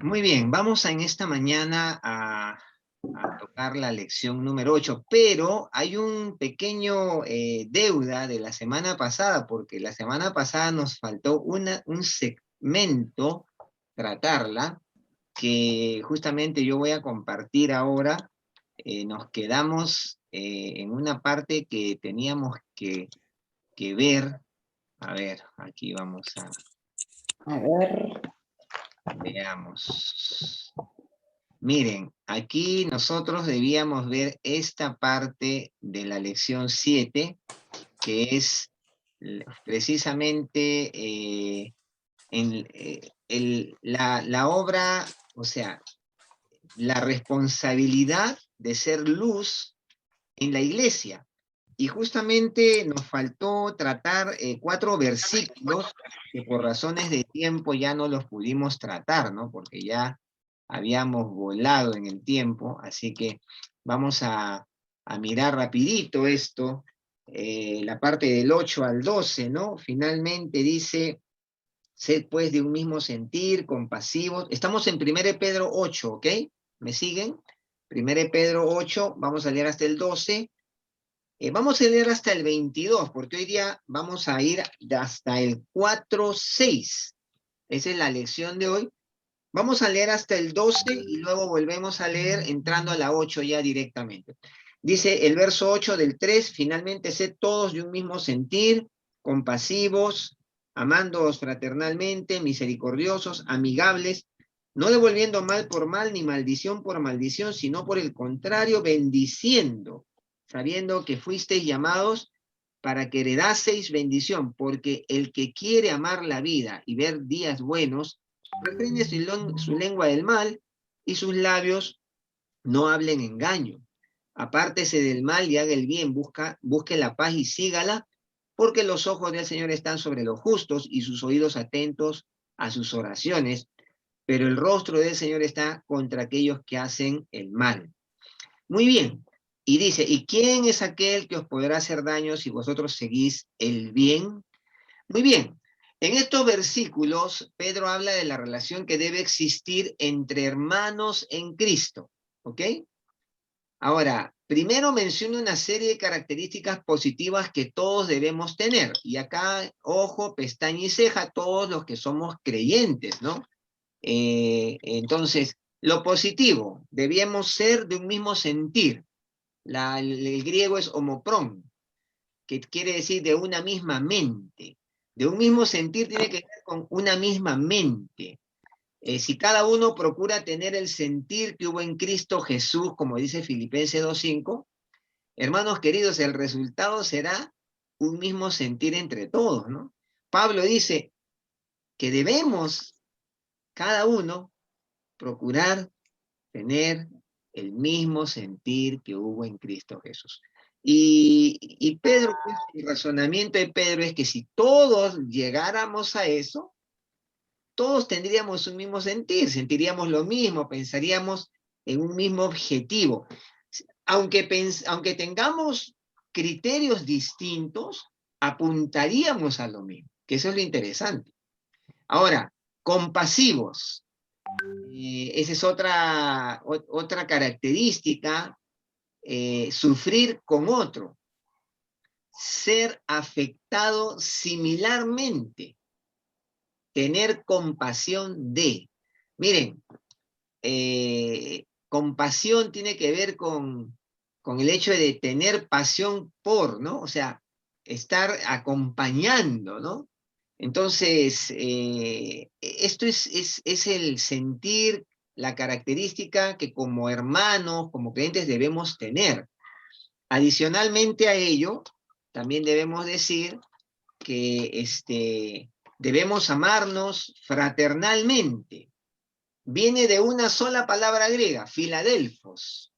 Muy bien, vamos en esta mañana a tocar la lección número 8, pero hay un pequeño deuda de la semana pasada, porque la semana pasada nos faltó un segmento tratarla, que justamente yo voy a compartir ahora. Nos quedamos en una parte que teníamos que ver. A ver, aquí vamos a A ver. veamos. Miren, aquí nosotros debíamos ver esta parte de la lección 7, que es precisamente la obra, o sea, la responsabilidad de ser luz en la iglesia. Y justamente nos faltó tratar 4 versículos que por razones de tiempo ya no los pudimos tratar, ¿no? Porque ya habíamos volado en el tiempo, así que vamos a mirar rapidito esto, la parte del 8 al 12, ¿no? Finalmente dice, sed pues de un mismo sentir, compasivos. Estamos en 1 Pedro 8, ¿ok? ¿Me siguen? 1 Pedro 8, vamos a leer hasta el 12. Vamos a leer hasta el 22, porque hoy día vamos a ir hasta el 4:6. Esa es la lección de hoy. Vamos a leer hasta el 12 y luego volvemos a leer entrando a la 8 ya directamente. Dice el verso 8 del 3, finalmente sed todos de un mismo sentir, compasivos, amándoos fraternalmente, misericordiosos, amigables, no devolviendo mal por mal ni maldición por maldición, sino por el contrario, bendiciendo, sabiendo que fuisteis llamados para que heredaseis bendición, porque el que quiere amar la vida y ver días buenos, refrene su lengua del mal y sus labios no hablen engaño. Apártese del mal y haga el bien, busque la paz y sígala, porque los ojos del Señor están sobre los justos y sus oídos atentos a sus oraciones, pero el rostro del Señor está contra aquellos que hacen el mal. Muy bien. Y dice, ¿y quién es aquel que os podrá hacer daño si vosotros seguís el bien? Muy bien. En estos versículos, Pedro habla de la relación que debe existir entre hermanos en Cristo. ¿Ok? Ahora, primero menciona una serie de características positivas que todos debemos tener. Y acá, ojo, pestaña y ceja, todos los que somos creyentes, ¿no? Entonces, lo positivo, debíamos ser de un mismo sentir. El griego es homopron, que quiere decir de una misma mente. De un mismo sentir tiene que ver con una misma mente. Si cada uno procura tener el sentir que hubo en Cristo Jesús, como dice Filipenses 2:5, hermanos queridos, el resultado será un mismo sentir entre todos, ¿no? Pablo dice que debemos, cada uno, procurar tener el mismo sentir que hubo en Cristo Jesús. Y Pedro, pues, el razonamiento de Pedro es que si todos llegáramos a eso, todos tendríamos un mismo sentir, sentiríamos lo mismo, pensaríamos en un mismo objetivo. Aunque tengamos criterios distintos, apuntaríamos a lo mismo, que eso es lo interesante. Ahora, compasivos. Esa es otra característica, sufrir con otro, ser afectado similarmente, tener compasión de. Miren, compasión tiene que ver con el hecho de tener pasión por, ¿no? O sea, estar acompañando, ¿no? Entonces, esto es el sentir, la característica que como hermanos, como creyentes debemos tener. Adicionalmente a ello, también debemos decir que debemos amarnos fraternalmente. Viene de una sola palabra griega, Filadelfos,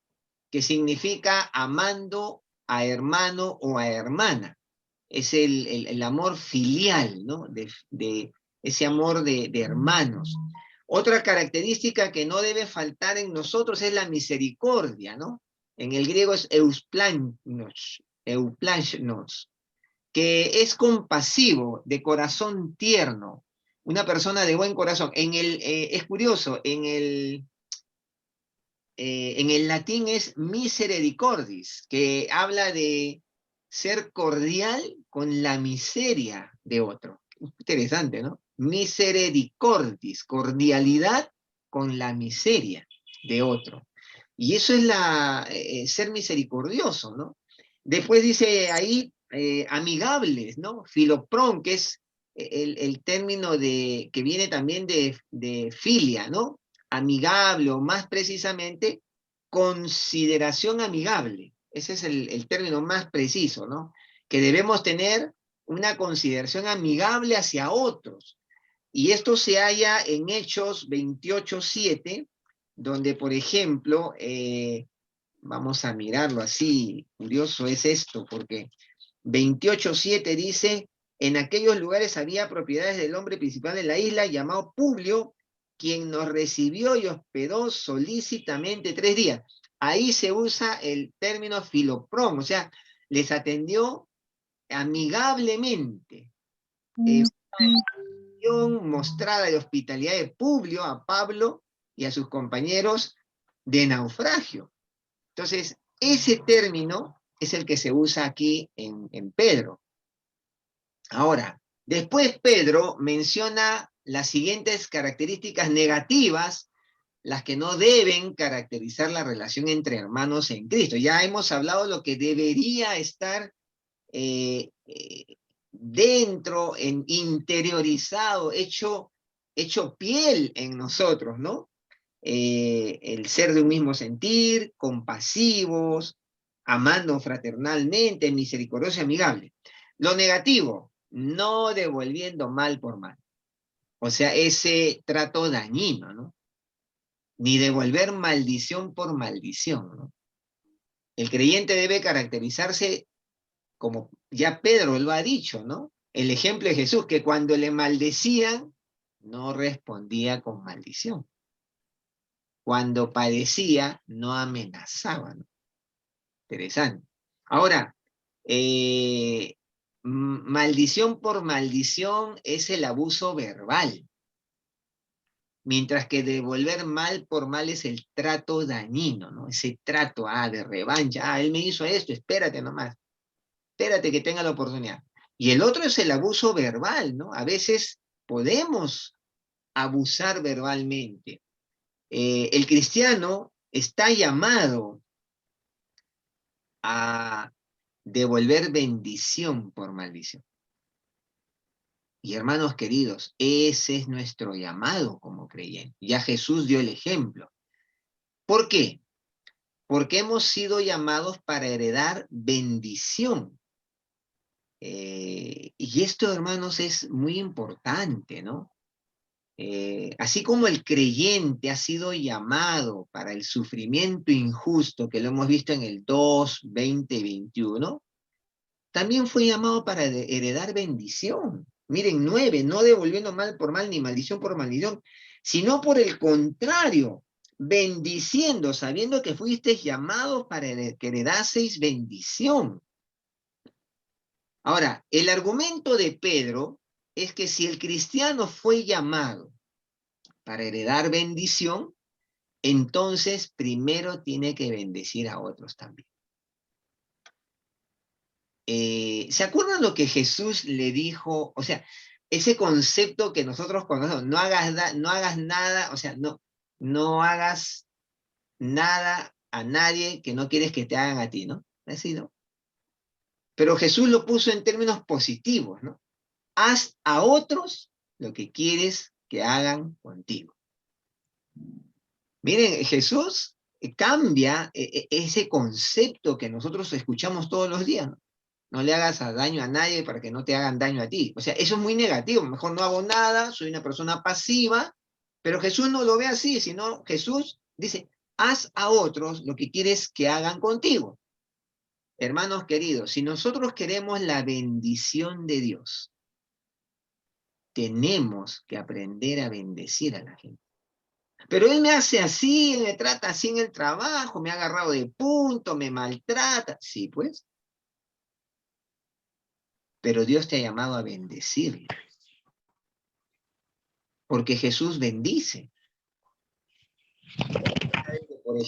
que significa amando a hermano o a hermana. Es el amor filial, ¿no? De ese amor de hermanos. Otra característica que no debe faltar en nosotros es la misericordia, ¿no? En el griego es euplanos, que es compasivo, de corazón tierno, una persona de buen corazón. Es curioso, en el latín es misericordis, que habla de ser cordial con la miseria de otro. Interesante, ¿no? Misericordis, cordialidad con la miseria de otro. Y eso es ser misericordioso, ¿no? Después dice ahí amigables, ¿no? Filoprón, que es el término que viene también de filia, ¿no? Amigable, o más precisamente, consideración amigable. Ese es el término más preciso, ¿no? Que debemos tener una consideración amigable hacia otros. Y esto se halla en Hechos 28:7, donde, por ejemplo, vamos a mirarlo así, curioso es esto, porque 28:7 dice, en aquellos lugares había propiedades del hombre principal de la isla, llamado Publio, quien nos recibió y hospedó solícitamente 3 días. Ahí se usa el término filoprón, o sea, les atendió amigablemente. Mostrada de hospitalidad de Publio a Pablo y a sus compañeros de naufragio. Entonces, ese término es el que se usa aquí en Pedro. Ahora, después Pedro menciona las siguientes características negativas, las que no deben caracterizar la relación entre hermanos en Cristo. Ya hemos hablado de lo que debería estar dentro, interiorizado, hecho piel en nosotros, ¿no? El ser de un mismo sentir, compasivos, amando fraternalmente, misericordioso y amigable. Lo negativo, no devolviendo mal por mal. O sea, ese trato dañino, ¿no? Ni devolver maldición por maldición, ¿no? El creyente debe caracterizarse, como ya Pedro lo ha dicho, ¿no? El ejemplo de Jesús, que cuando le maldecían, no respondía con maldición. Cuando padecía, no amenazaba, ¿no? Interesante. Ahora, maldición por maldición es el abuso verbal, mientras que devolver mal por mal es el trato dañino, ¿no? Ese trato, de revancha, él me hizo esto, espérate nomás, espérate que tenga la oportunidad. Y el otro es el abuso verbal, ¿no? A veces podemos abusar verbalmente. El cristiano está llamado a devolver bendición por maldición. Y hermanos queridos, ese es nuestro llamado como creyentes. Ya Jesús dio el ejemplo. ¿Por qué? Porque hemos sido llamados para heredar bendición. Y esto, hermanos, es muy importante, ¿no? Así como el creyente ha sido llamado para el sufrimiento injusto, que lo hemos visto en el 2, 20, 21, también fue llamado para heredar bendición. Miren, 9, no devolviendo mal por mal ni maldición por maldición, sino por el contrario, bendiciendo, sabiendo que fuisteis llamados para que heredaseis bendición. Ahora, el argumento de Pedro es que si el cristiano fue llamado para heredar bendición, entonces primero tiene que bendecir a otros también. ¿Se acuerdan lo que Jesús le dijo? O sea, ese concepto que nosotros conocemos, no hagas nada, o sea, no hagas nada a nadie que no quieres que te hagan a ti, ¿no? Así, ¿no? Pero Jesús lo puso en términos positivos, ¿no? Haz a otros lo que quieres que hagan contigo. Miren, Jesús cambia ese concepto que nosotros escuchamos todos los días, ¿no? No le hagas daño a nadie para que no te hagan daño a ti. O sea, eso es muy negativo. Mejor no hago nada, soy una persona pasiva, pero Jesús no lo ve así, sino Jesús dice, haz a otros lo que quieres que hagan contigo. Hermanos queridos, si nosotros queremos la bendición de Dios, tenemos que aprender a bendecir a la gente. Pero él me hace así, me trata así en el trabajo, me ha agarrado de punto, me maltrata. Sí, pues. Pero Dios te ha llamado a bendecirle. porque Jesús bendice. Por No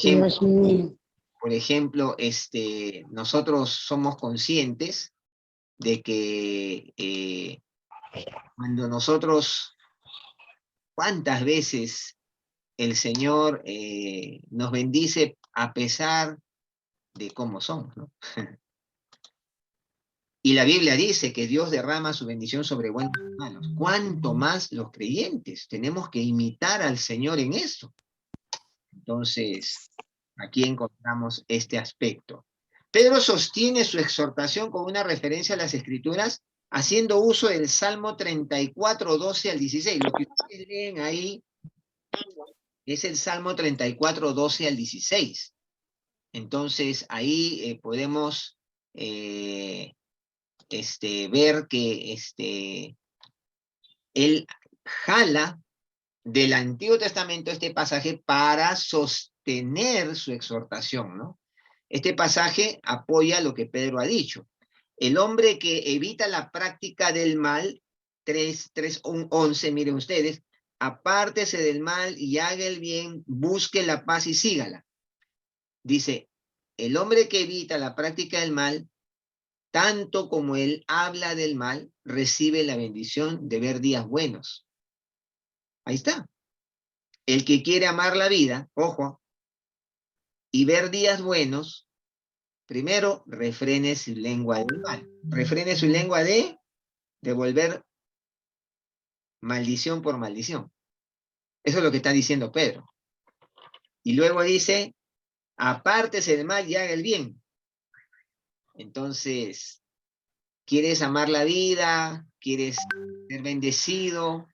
ejemplo, es muy... nosotros somos conscientes de que cuando nosotros, ¿cuántas veces el Señor nos bendice a pesar de cómo somos, ¿no? Y la Biblia dice que Dios derrama su bendición sobre buenos y malos. ¿Cuánto más los creyentes? Tenemos que imitar al Señor en eso. Entonces, aquí encontramos este aspecto. Pedro sostiene su exhortación con una referencia a las Escrituras, haciendo uso del Salmo 34, 12 al 16. Lo que ustedes leen ahí es el Salmo 34, 12 al 16. Entonces, ahí podemos ver que él jala del Antiguo Testamento este pasaje para sostener su exhortación, ¿no? Este pasaje apoya lo que Pedro ha dicho. El hombre que evita la práctica del mal, 3:11, miren ustedes, apártese del mal y haga el bien, busque la paz y sígala. Dice, el hombre que evita la práctica del mal, tanto como él habla del mal, recibe la bendición de ver días buenos. Ahí está. El que quiere amar la vida, ojo, y ver días buenos, primero refrene su lengua del mal. Refrene su lengua de devolver maldición por maldición. Eso es lo que está diciendo Pedro. Y luego dice, apártese del mal y haga el bien. Entonces, ¿quieres amar la vida? ¿Quieres ser bendecido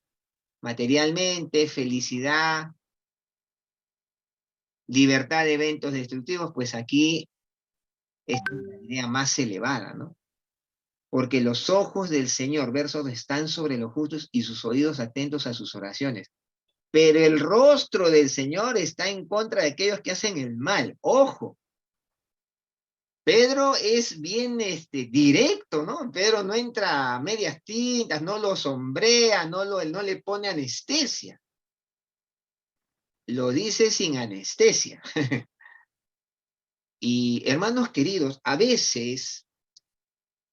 materialmente? Felicidad, libertad de eventos destructivos, pues aquí es la idea más elevada, ¿no? Porque los ojos del Señor, versos, están sobre los justos y sus oídos atentos a sus oraciones. Pero el rostro del Señor está en contra de aquellos que hacen el mal. Ojo. Pedro es bien directo, ¿no? Pedro no entra a medias tintas, no lo sombrea, no le pone anestesia. Lo dice sin anestesia. Y hermanos queridos, a veces,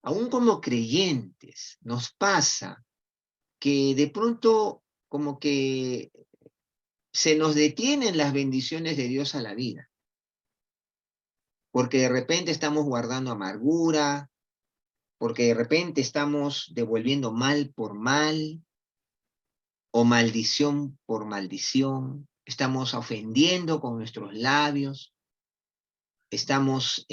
aún como creyentes, nos pasa que de pronto como que se nos detienen las bendiciones de Dios a la vida. Porque de repente estamos guardando amargura, porque de repente estamos devolviendo mal por mal, o maldición por maldición, estamos ofendiendo con nuestros labios, estamos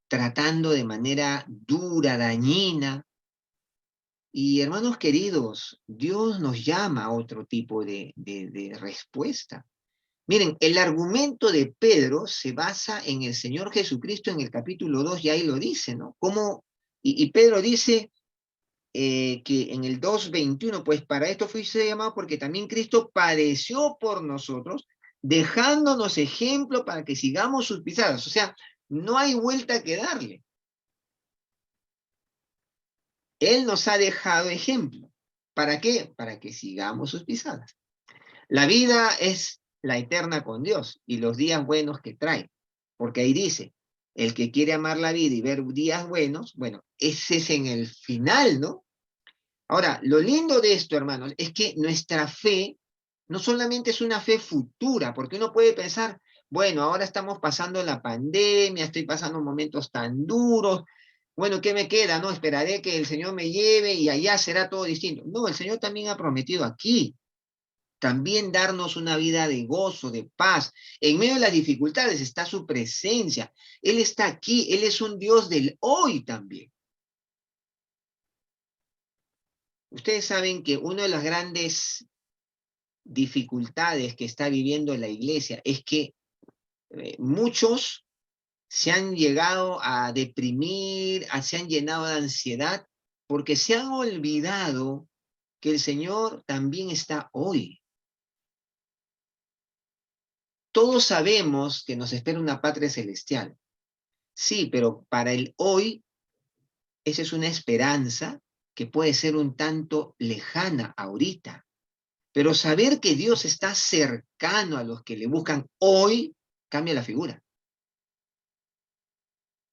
tratando de manera dura, dañina. Y hermanos queridos, Dios nos llama a otro tipo de respuesta. Miren, el argumento de Pedro se basa en el Señor Jesucristo en el capítulo 2, y ahí lo dice, ¿no? Y Pedro dice que en el 2:21, pues para esto fuiste llamado porque también Cristo padeció por nosotros, dejándonos ejemplo para que sigamos sus pisadas. O sea, no hay vuelta que darle. Él nos ha dejado ejemplo. ¿Para qué? Para que sigamos sus pisadas. La vida es la eterna con Dios y los días buenos que trae. Porque ahí dice, el que quiere amar la vida y ver días buenos, bueno, ese es en el final, ¿no? Ahora, lo lindo de esto, hermanos, es que nuestra fe no solamente es una fe futura, porque uno puede pensar, bueno, ahora estamos pasando la pandemia, estoy pasando momentos tan duros, bueno, ¿qué me queda? No, esperaré que el Señor me lleve y allá será todo distinto. No, el Señor también ha prometido aquí, también darnos una vida de gozo, de paz. En medio de las dificultades está su presencia. Él está aquí, Él es un Dios del hoy también. Ustedes saben que una de las grandes dificultades que está viviendo la iglesia es que muchos se han llegado a deprimir, se han llenado de ansiedad, porque se han olvidado que el Señor también está hoy. Todos sabemos que nos espera una patria celestial. Sí, pero para el hoy, esa es una esperanza que puede ser un tanto lejana ahorita, pero saber que Dios está cercano a los que le buscan hoy, cambia la figura.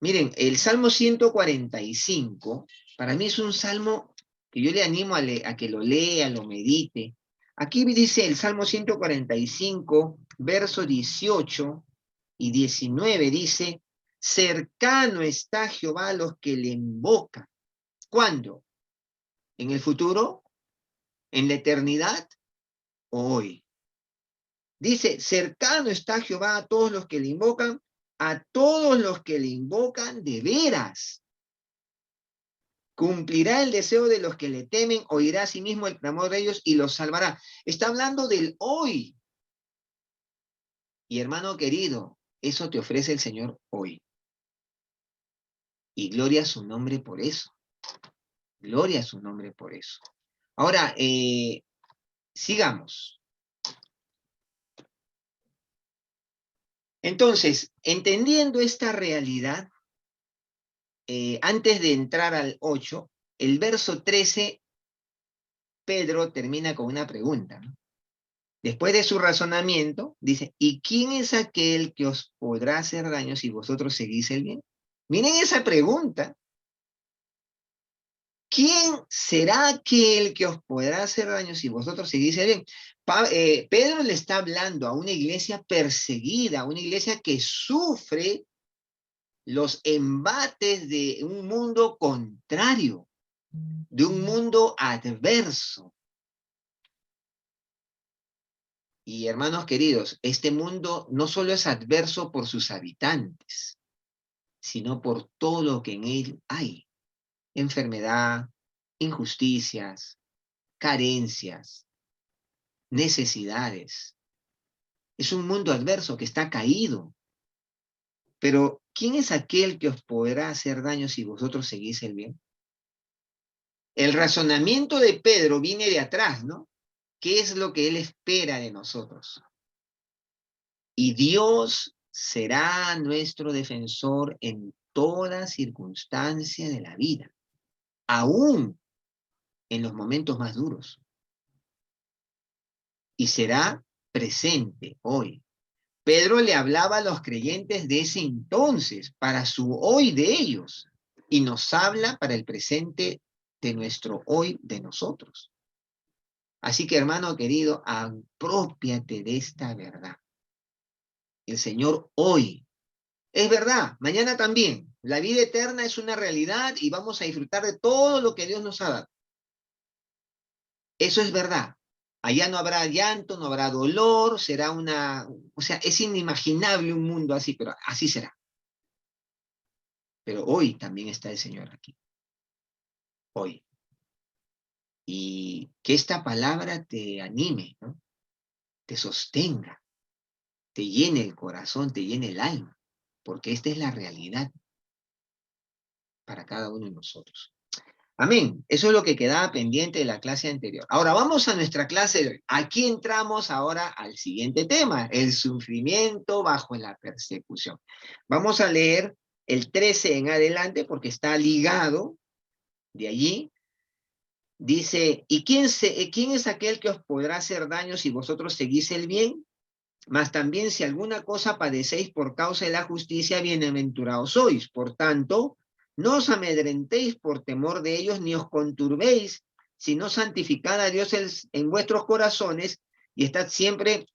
Miren, el Salmo 145, para mí es un salmo que yo le animo a que lo lea, lo medite. Aquí dice el Salmo 145, verso 18 y 19, dice, cercano está Jehová a los que le invocan. ¿Cuándo? ¿En el futuro? ¿En la eternidad? Hoy. Dice, cercano está Jehová a todos los que le invocan, a todos los que le invocan de veras. Cumplirá el deseo de los que le temen, oirá a sí mismo el clamor de ellos y los salvará. Está hablando del hoy. Y hermano querido, eso te ofrece el Señor hoy. Y gloria a su nombre por eso. Gloria a su nombre por eso. Ahora, sigamos. Entonces, entendiendo esta realidad, antes de entrar al 8, el verso 13, Pedro termina con una pregunta, ¿no? Después de su razonamiento, dice, ¿y quién es aquel que os podrá hacer daño si vosotros seguís el bien? Miren esa pregunta. ¿Quién será aquel que os podrá hacer daño si vosotros seguís el bien? Pedro le está hablando a una iglesia perseguida, a una iglesia que sufre los embates de un mundo contrario, de un mundo adverso. Y hermanos queridos, este mundo no solo es adverso por sus habitantes, sino por todo lo que en él hay. Enfermedad, injusticias, carencias, necesidades. Es un mundo adverso que está caído. Pero, ¿quién es aquel que os podrá hacer daño si vosotros seguís el bien? El razonamiento de Pedro viene de atrás, ¿no? ¿Qué es lo que él espera de nosotros? Y Dios será nuestro defensor en toda circunstancia de la vida, aún en los momentos más duros. Y será presente hoy. Pedro le hablaba a los creyentes de ese entonces, para su hoy de ellos, y nos habla para el presente de nuestro hoy de nosotros. Así que, hermano querido, aprópiate de esta verdad. El Señor hoy, es verdad, mañana también. La vida eterna es una realidad y vamos a disfrutar de todo lo que Dios nos ha dado. Eso es verdad. Allá no habrá llanto, no habrá dolor, será o sea, es inimaginable un mundo así, pero así será. Pero hoy también está el Señor aquí. Hoy. Y que esta palabra te anime, ¿no? Te sostenga, te llene el corazón, te llene el alma, porque esta es la realidad para cada uno de nosotros. Amén. Eso es lo que quedaba pendiente de la clase anterior. Ahora vamos a nuestra clase de hoy. Aquí entramos ahora al siguiente tema, el sufrimiento bajo la persecución. Vamos a leer el 13 en adelante porque está ligado de allí. Dice, ¿y quién es aquel que os podrá hacer daño si vosotros seguís el bien? Mas también si alguna cosa padecéis por causa de la justicia, bienaventurados sois. Por tanto, no os amedrentéis por temor de ellos, ni os conturbéis, sino santificad a Dios en vuestros corazones y estad siempre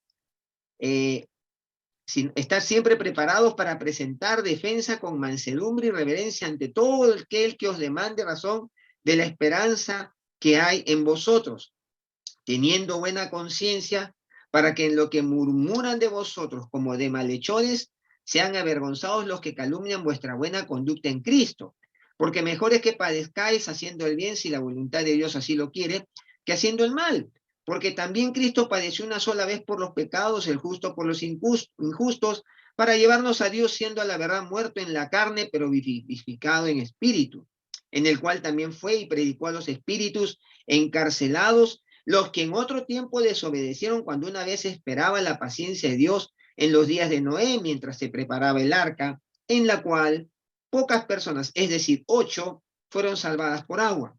preparados para presentar defensa con mansedumbre y reverencia ante todo aquel que os demande razón de la esperanza que hay en vosotros, teniendo buena conciencia, para que en lo que murmuran de vosotros como de malhechores, sean avergonzados los que calumnian vuestra buena conducta en Cristo. Porque mejor es que padezcáis haciendo el bien, si la voluntad de Dios así lo quiere, que haciendo el mal. Porque también Cristo padeció una sola vez por los pecados, el justo por los injustos, para llevarnos a Dios, siendo a la verdad muerto en la carne, pero vivificado en espíritu, en el cual también fue y predicó a los espíritus encarcelados, los que en otro tiempo desobedecieron cuando una vez esperaba la paciencia de Dios en los días de Noé, mientras se preparaba el arca, en la cual pocas personas, es decir, 8, fueron salvadas por agua.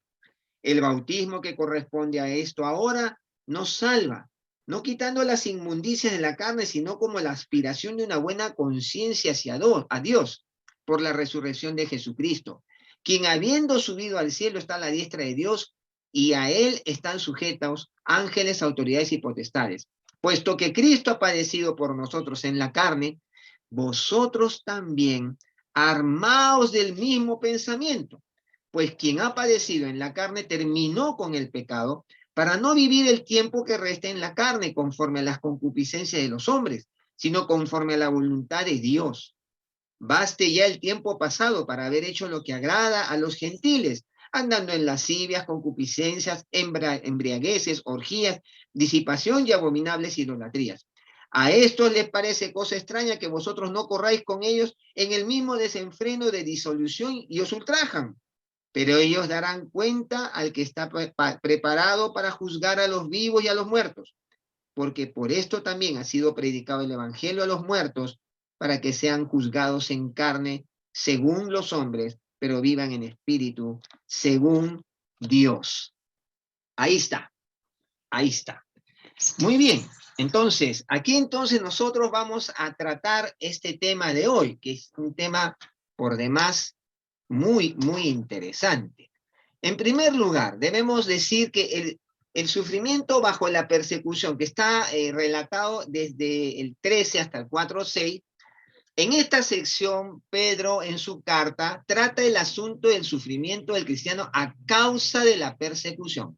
El bautismo que corresponde a esto ahora nos salva, no quitando las inmundicias de la carne, sino como la aspiración de una buena conciencia hacia a Dios, por la resurrección de Jesucristo, quien habiendo subido al cielo está a la diestra de Dios, y a él están sujetos ángeles, autoridades y potestades. Puesto que Cristo ha padecido por nosotros en la carne, vosotros también armaos del mismo pensamiento, pues quien ha padecido en la carne terminó con el pecado, para no vivir el tiempo que resta en la carne conforme a las concupiscencias de los hombres, sino conforme a la voluntad de Dios. Baste ya el tiempo pasado para haber hecho lo que agrada a los gentiles, andando en lascivias, concupiscencias, embriagueces, orgías, disipación y abominables idolatrías. A estos les parece cosa extraña que vosotros no corráis con ellos en el mismo desenfreno de disolución y os ultrajan. Pero ellos darán cuenta al que está preparado para juzgar a los vivos y a los muertos, porque por esto también ha sido predicado el evangelio a los muertos, para que sean juzgados en carne según los hombres, pero vivan en espíritu según Dios. Ahí está, ahí está. Muy bien, entonces, aquí entonces nosotros vamos a tratar este tema de hoy, que es un tema por demás muy, muy interesante. En primer lugar, debemos decir que el sufrimiento bajo la persecución, que está relatado desde el 13 hasta el 4:6, en esta sección, Pedro, en su carta, trata el asunto del sufrimiento del cristiano a causa de la persecución.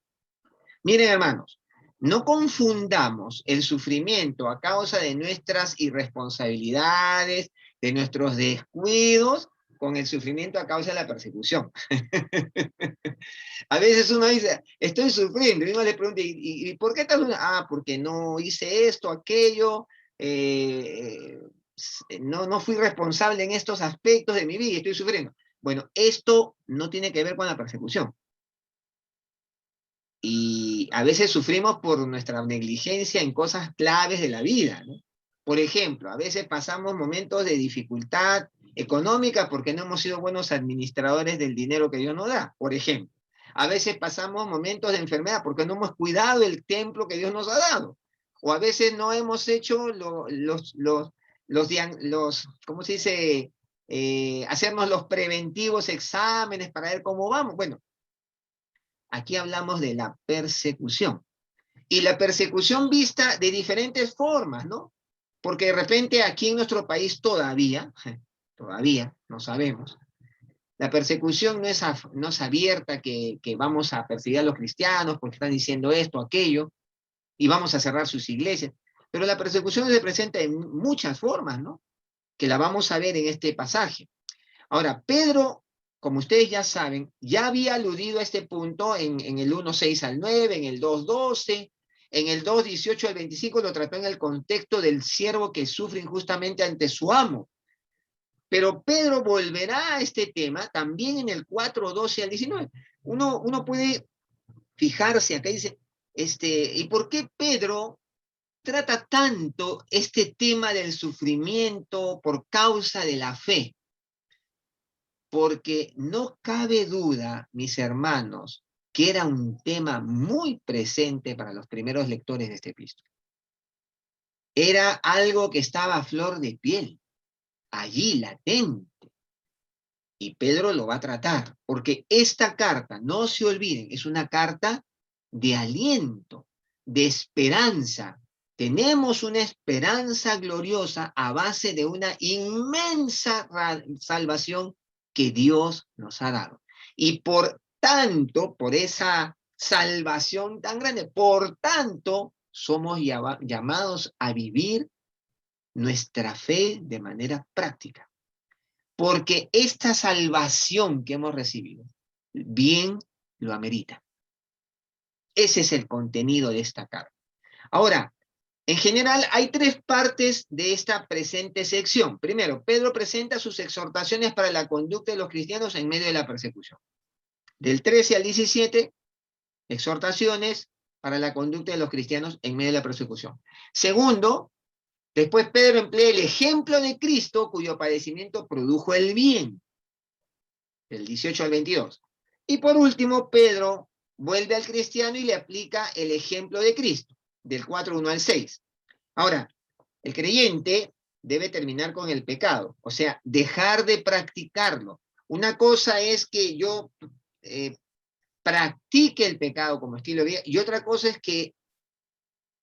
Miren, hermanos, no confundamos el sufrimiento a causa de nuestras irresponsabilidades, de nuestros descuidos, con el sufrimiento a causa de la persecución. A veces uno dice, estoy sufriendo, y uno le pregunta, ¿y por qué estás sufriendo? Ah, porque no hice esto, aquello, no fui responsable en estos aspectos de mi vida y estoy sufriendo. Bueno, esto no tiene que ver con la persecución. Y a veces sufrimos por nuestra negligencia en cosas claves de la vida, ¿no? Por ejemplo, a veces pasamos momentos de dificultad económica porque no hemos sido buenos administradores del dinero que Dios nos da, por ejemplo. A veces pasamos momentos de enfermedad porque no hemos cuidado el templo que Dios nos ha dado. O a veces no hemos hecho ¿cómo se dice? Hacernos los preventivos exámenes para ver cómo vamos. Bueno, aquí hablamos de la persecución. Y la persecución vista de diferentes formas, ¿no? Porque de repente aquí en nuestro país todavía, no sabemos, la persecución no es abierta, que vamos a perseguir a los cristianos porque están diciendo esto, aquello, y vamos a cerrar sus iglesias. Pero la persecución se presenta en muchas formas, ¿no? Que la vamos a ver en este pasaje. Ahora, Pedro, como ustedes ya saben, ya había aludido a este punto en el 1:6 al 9, en el 2:12, en el 2:18 al 25 lo trató en el contexto del siervo que sufre injustamente ante su amo. Pero Pedro volverá a este tema también en el 4:12 al 19. Uno puede fijarse, acá dice, ¿y por qué Pedro trata tanto este tema del sufrimiento por causa de la fe? Porque no cabe duda, mis hermanos, que era un tema muy presente para los primeros lectores de este epístola. Era algo que estaba a flor de piel, allí latente. Y Pedro lo va a tratar, porque esta carta, no se olviden, es una carta de aliento, de esperanza. Tenemos una esperanza gloriosa a base de una inmensa salvación que Dios nos ha dado. Y por tanto, por esa salvación tan grande, por tanto, somos llamados a vivir nuestra fe de manera práctica. Porque esta salvación que hemos recibido, bien lo amerita. Ese es el contenido de esta carta. Ahora, en general, hay tres partes de esta presente sección. Primero, Pedro presenta sus exhortaciones para la conducta de los cristianos en medio de la persecución. Del 13 al 17, exhortaciones para la conducta de los cristianos en medio de la persecución. Segundo, después Pedro emplea el ejemplo de Cristo, cuyo padecimiento produjo el bien. Del 18 al 22. Y por último, Pedro vuelve al cristiano y le aplica el ejemplo de Cristo, del 4:1 al 6. Ahora, el creyente debe terminar con el pecado, o sea, dejar de practicarlo. Una cosa es que yo practique el pecado como estilo de vida, y otra cosa es que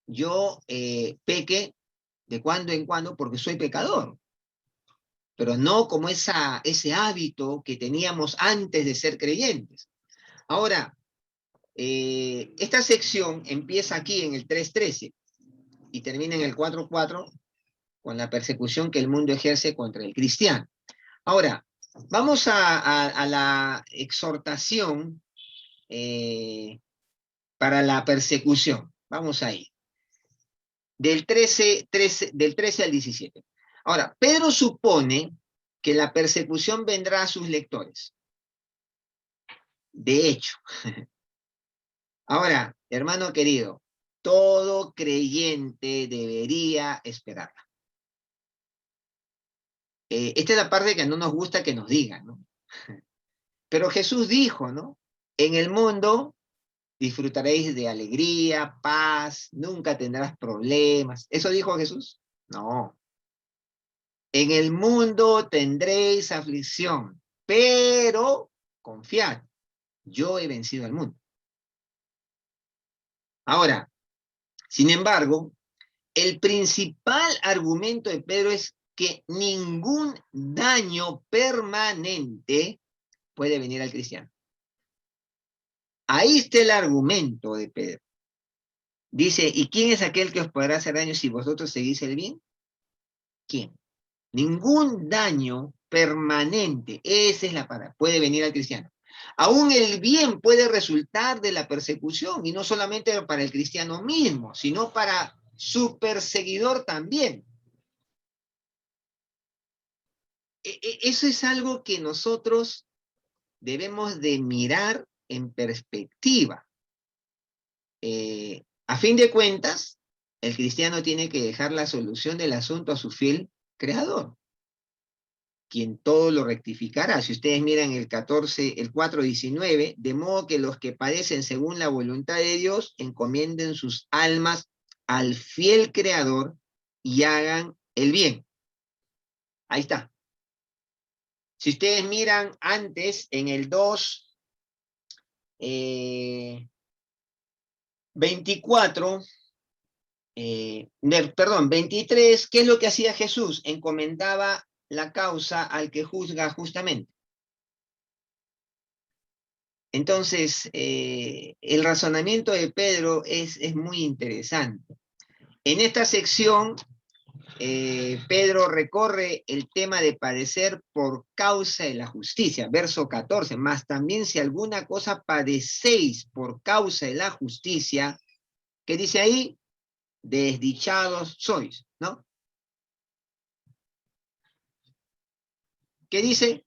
yo peque de cuando en cuando porque soy pecador, pero no como ese hábito que teníamos antes de ser creyentes. Ahora, esta sección empieza aquí en el 3:13 y termina en el 4:4 con la persecución que el mundo ejerce contra el cristiano. Ahora, vamos a la exhortación para la persecución. Vamos ahí. Del 13 al 17. Ahora, Pedro supone que la persecución vendrá a sus lectores. De hecho, ahora, hermano querido, todo creyente debería esperarla. Esta es la parte que no nos gusta que nos digan, ¿no? Pero Jesús dijo, ¿no? En el mundo disfrutaréis de alegría, paz, nunca tendrás problemas. ¿Eso dijo Jesús? No. En el mundo tendréis aflicción, pero confiad, yo he vencido al mundo. Ahora, sin embargo, el principal argumento de Pedro es que ningún daño permanente puede venir al cristiano. Ahí está el argumento de Pedro. Dice, ¿y quién es aquel que os podrá hacer daño si vosotros seguís el bien? ¿Quién? Ningún daño permanente, esa es la palabra, puede venir al cristiano. Aún el bien puede resultar de la persecución, y no solamente para el cristiano mismo, sino para su perseguidor también. Eso es algo que nosotros debemos de mirar en perspectiva. A fin de cuentas, el cristiano tiene que dejar la solución del asunto a su fiel creador, quien todo lo rectificará. Si ustedes miran el 4:19, de modo que los que padecen según la voluntad de Dios encomienden sus almas al fiel creador y hagan el bien. Ahí está. Si ustedes miran antes, en el 24, 23, ¿qué es lo que hacía Jesús? Encomendaba la causa al que juzga justamente. Entonces, el razonamiento de Pedro es muy interesante. En esta sección, Pedro recorre el tema de padecer por causa de la justicia, verso 14, más también si alguna cosa padecéis por causa de la justicia, ¿qué dice ahí? Desdichados sois, ¿no? ¿Qué dice?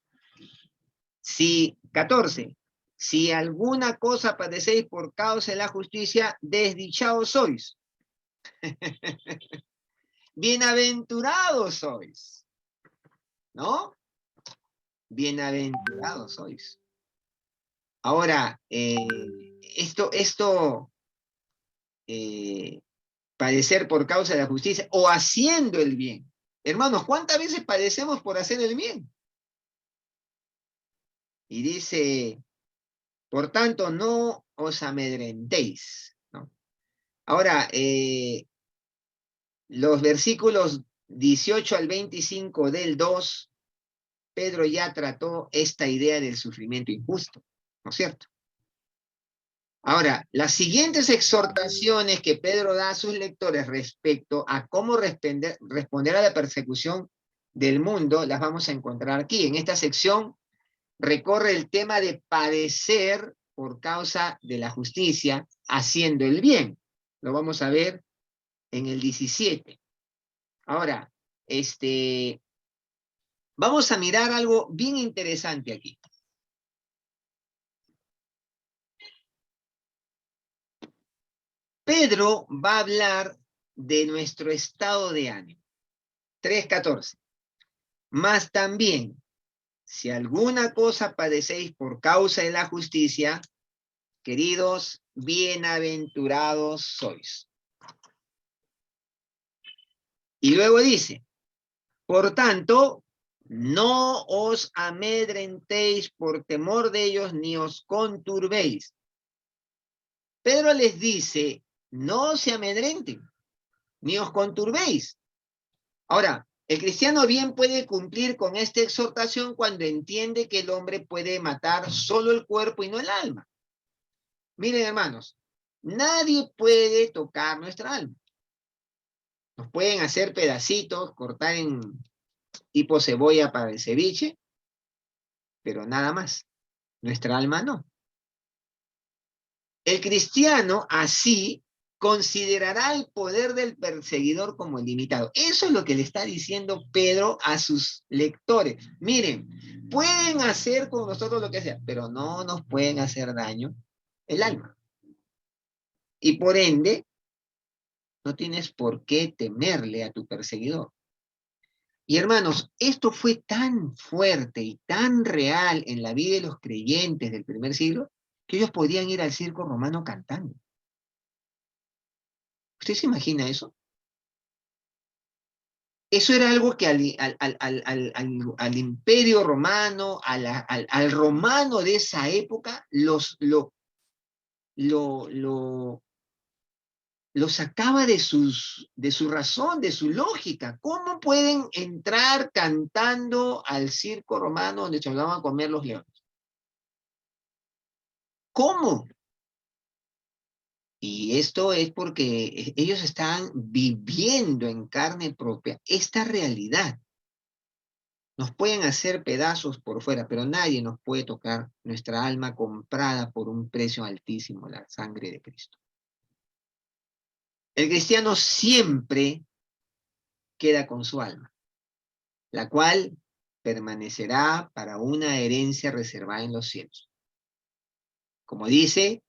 Si, 14, si alguna cosa padecéis por causa de la justicia, desdichados sois. Bienaventurados sois, ¿no? Bienaventurados sois. Ahora, padecer por causa de la justicia o haciendo el bien. Hermanos, ¿cuántas veces padecemos por hacer el bien? Y dice, por tanto, no os amedrentéis, ¿no? Ahora, los versículos 18 al 25 del 2, Pedro ya trató esta idea del sufrimiento injusto, ¿no es cierto? Ahora, las siguientes exhortaciones que Pedro da a sus lectores respecto a cómo responder a la persecución del mundo, las vamos a encontrar aquí. En esta sección recorre el tema de padecer por causa de la justicia, haciendo el bien. Lo vamos a ver en el 17. Ahora, vamos a mirar algo bien interesante aquí. Pedro va a hablar de nuestro estado de ánimo. 3:14. Mas también, si alguna cosa padecéis por causa de la justicia, queridos, bienaventurados sois. Y luego dice, por tanto, no os amedrentéis por temor de ellos, ni os conturbéis. Pedro les dice, no se amedrenten, ni os conturbéis. Ahora, el cristiano bien puede cumplir con esta exhortación cuando entiende que el hombre puede matar solo el cuerpo y no el alma. Miren, hermanos, nadie puede tocar nuestra alma. Nos pueden hacer pedacitos, cortar en tipo cebolla para el ceviche, pero nada más. Nuestra alma no. El cristiano así considerará el poder del perseguidor como limitado. Eso es lo que le está diciendo Pedro a sus lectores. Miren, pueden hacer con nosotros lo que sea, pero no nos pueden hacer daño el alma. Y por ende, no tienes por qué temerle a tu perseguidor. Y hermanos, esto fue tan fuerte y tan real en la vida de los creyentes del primer siglo, que ellos podían ir al circo romano cantando. ¿Usted se imagina eso? Eso era algo que al imperio romano, al romano de esa época, lo sacaba de su razón, de su lógica. ¿Cómo pueden entrar cantando al circo romano donde se van a comer los leones? ¿Cómo? Y esto es porque ellos estaban viviendo en carne propia esta realidad. Nos pueden hacer pedazos por fuera, pero nadie nos puede tocar nuestra alma comprada por un precio altísimo, la sangre de Cristo. El cristiano siempre queda con su alma, la cual permanecerá para una herencia reservada en los cielos. Como dice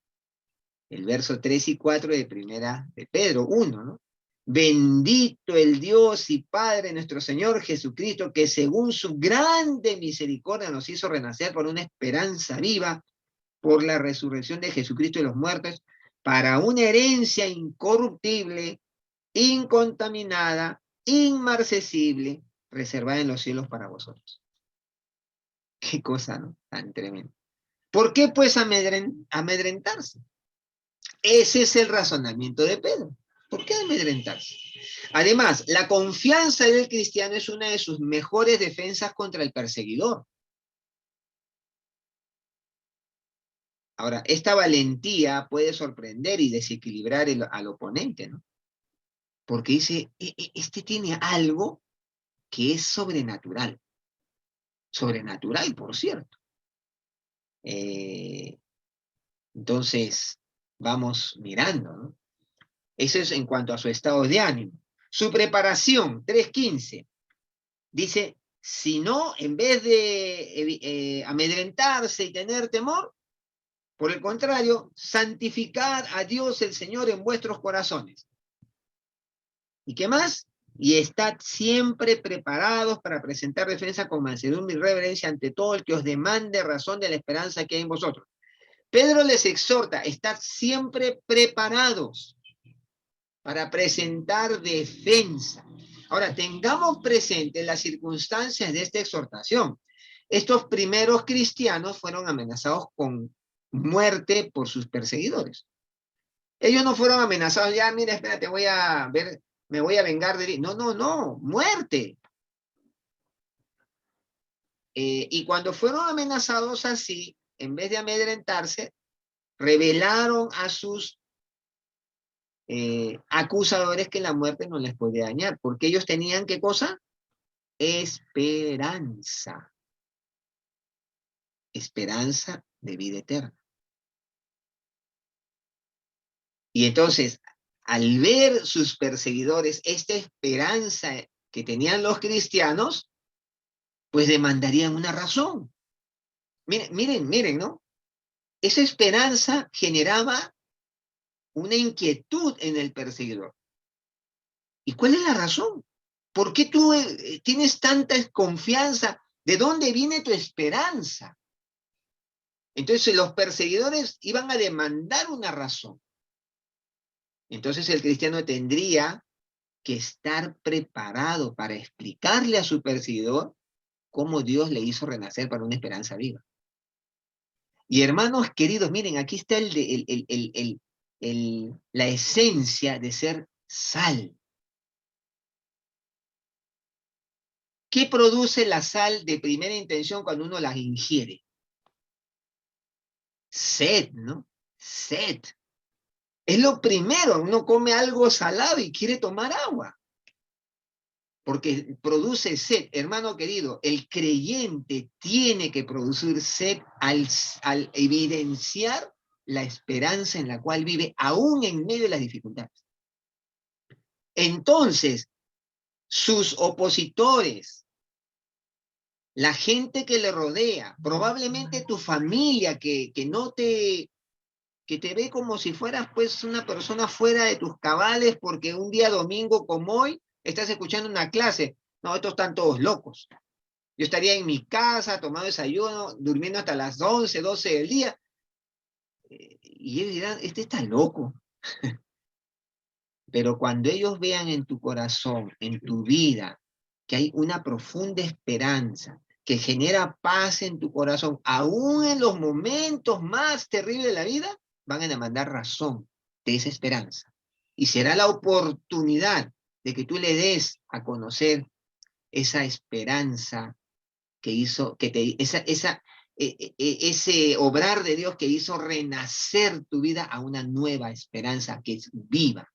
el verso 3 y 4 de primera de Pedro 1, ¿no? Bendito el Dios y Padre nuestro Señor Jesucristo, que según su grande misericordia nos hizo renacer por una esperanza viva, por la resurrección de Jesucristo de los muertos, para una herencia incorruptible, incontaminada, inmarcesible, reservada en los cielos para vosotros. Qué cosa, ¿no? Tan tremenda. ¿Por qué pues amedrentarse? Ese es el razonamiento de Pedro. ¿Por qué amedrentarse? Además, la confianza del cristiano es una de sus mejores defensas contra el perseguidor. Ahora, esta valentía puede sorprender y desequilibrar al oponente, ¿no? Porque dice, este tiene algo que es sobrenatural. Sobrenatural, por cierto. Entonces, vamos mirando, ¿no? Eso es en cuanto a su estado de ánimo. Su preparación, 3:15, dice, si no, en vez de amedrentarse y tener temor, por el contrario, santificad a Dios el Señor en vuestros corazones. ¿Y qué más? Y estad siempre preparados para presentar defensa con mansedumbre y reverencia ante todo el que os demande razón de la esperanza que hay en vosotros. Pedro les exhorta, estad siempre preparados para presentar defensa. Ahora, tengamos presente las circunstancias de esta exhortación. Estos primeros cristianos fueron amenazados con muerte por sus perseguidores. Ellos no fueron amenazados, ya, mira, espérate, me voy a vengar de ti. No, no, no, muerte. Y cuando fueron amenazados así, en vez de amedrentarse, revelaron a sus acusadores que la muerte no les puede dañar, porque ellos tenían, ¿qué cosa? Esperanza. Esperanza de vida eterna. Y entonces, al ver sus perseguidores esta esperanza que tenían los cristianos, pues demandarían una razón. Miren, ¿no? Esa esperanza generaba una inquietud en el perseguidor. ¿Y cuál es la razón? ¿Por qué tú tienes tanta confianza? ¿De dónde viene tu esperanza? Entonces los perseguidores iban a demandar una razón. Entonces el cristiano tendría que estar preparado para explicarle a su perseguidor cómo Dios le hizo renacer para una esperanza viva. Y hermanos queridos, miren, aquí está la esencia de ser sal. ¿Qué produce la sal de primera intención cuando uno la ingiere? Sed, ¿no? Sed. Es lo primero, uno come algo salado y quiere tomar agua, porque produce sed. Hermano querido, el creyente tiene que producir sed al evidenciar la esperanza en la cual vive, aún en medio de las dificultades. Entonces, sus opositores, la gente que le rodea, probablemente tu familia que te ve como si fueras pues una persona fuera de tus cabales porque un día domingo como hoy estás escuchando una clase. No, estos están todos locos. Yo estaría en mi casa tomando desayuno, durmiendo hasta las 11, 12 del día. Y ellos dirán, este está loco. Pero cuando ellos vean en tu corazón, en tu vida, que hay una profunda esperanza, que genera paz en tu corazón, aún en los momentos más terribles de la vida, van a demandar razón de esa esperanza. Y será la oportunidad de que tú le des a conocer esa esperanza que hizo, ese obrar de Dios que hizo renacer tu vida a una nueva esperanza que es viva.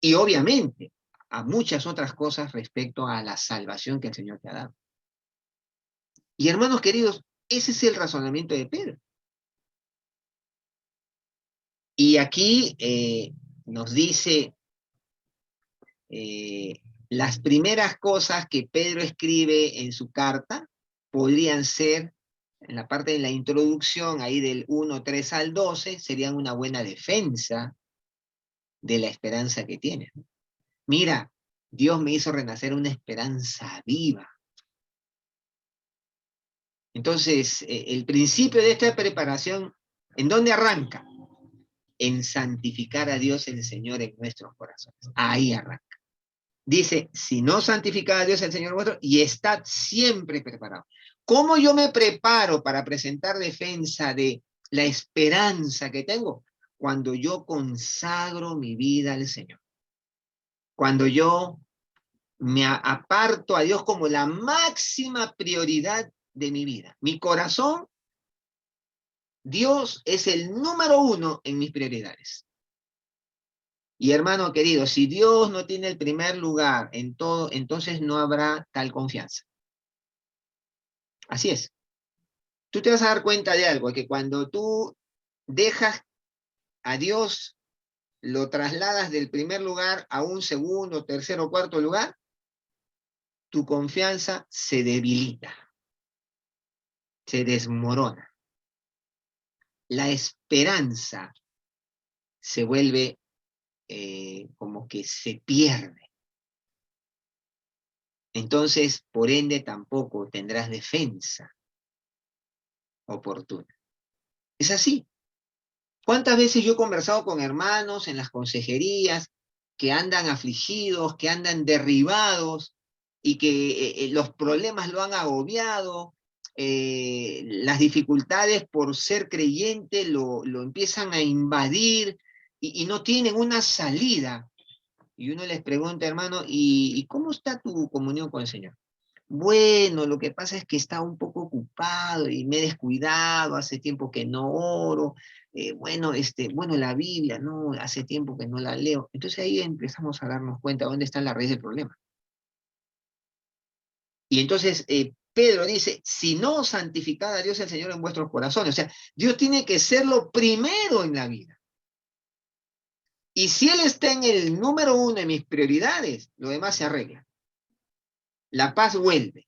Y obviamente a muchas otras cosas respecto a la salvación que el Señor te ha dado. Y hermanos queridos, ese es el razonamiento de Pedro. Y aquí nos dice las primeras cosas que Pedro escribe en su carta podrían ser, en la parte de la introducción, ahí del 1:3 al 12, serían una buena defensa de la esperanza que tienes. Mira, Dios me hizo renacer una esperanza viva. Entonces, el principio de esta preparación, ¿en dónde arranca? En santificar a Dios el Señor en nuestros corazones. Ahí arranca. Dice, si no santificad a Dios el Señor vuestro, y estad siempre preparados. ¿Cómo yo me preparo para presentar defensa de la esperanza que tengo? Cuando yo consagro mi vida al Señor. Cuando yo me aparto a Dios como la máxima prioridad de mi vida. Mi corazón, Dios es el número 1 en mis prioridades. Y hermano querido, si Dios no tiene el primer lugar en todo, entonces no habrá tal confianza. Así es. Tú te vas a dar cuenta de algo, que cuando tú dejas a Dios, lo trasladas del primer lugar a un segundo, tercero, cuarto lugar, tu confianza se debilita, se desmorona. La esperanza se vuelve como que se pierde. Entonces, por ende, tampoco tendrás defensa oportuna. Es así. ¿Cuántas veces yo he conversado con hermanos en las consejerías que andan afligidos, que andan derribados y que los problemas lo han agobiado, las dificultades por ser creyente lo empiezan a invadir y no tienen una salida? Y uno les pregunta, hermano, ¿y cómo está tu comunión con el Señor? Bueno, lo que pasa es que estaba un poco ocupado y me he descuidado, hace tiempo que no oro, bueno, la Biblia, no, hace tiempo que no la leo. Entonces ahí empezamos a darnos cuenta dónde está la raíz del problema. Y entonces Pedro dice, si no santificad a Dios el Señor en vuestros corazones, o sea, Dios tiene que ser lo primero en la vida. Y si Él está en el número 1 de mis prioridades, lo demás se arregla. La paz vuelve.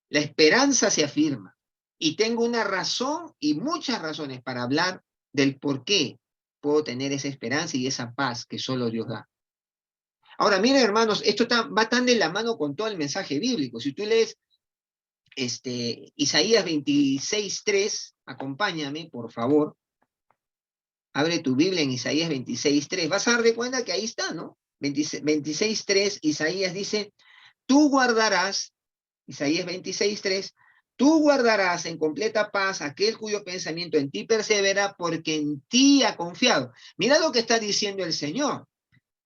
La esperanza se afirma y tengo una razón y muchas razones para hablar del por qué puedo tener esa esperanza y esa paz que solo Dios da. Ahora, miren hermanos, esto va tan de la mano con todo el mensaje bíblico. Si tú lees Isaías 26:3, acompáñame, por favor. Abre tu Biblia en Isaías 26:3. Vas a dar de cuenta que ahí está, ¿no? 26:3, Isaías dice, tú guardarás, Isaías 26:3, tú guardarás en completa paz aquel cuyo pensamiento en ti persevera porque en ti ha confiado. Mira lo que está diciendo el Señor,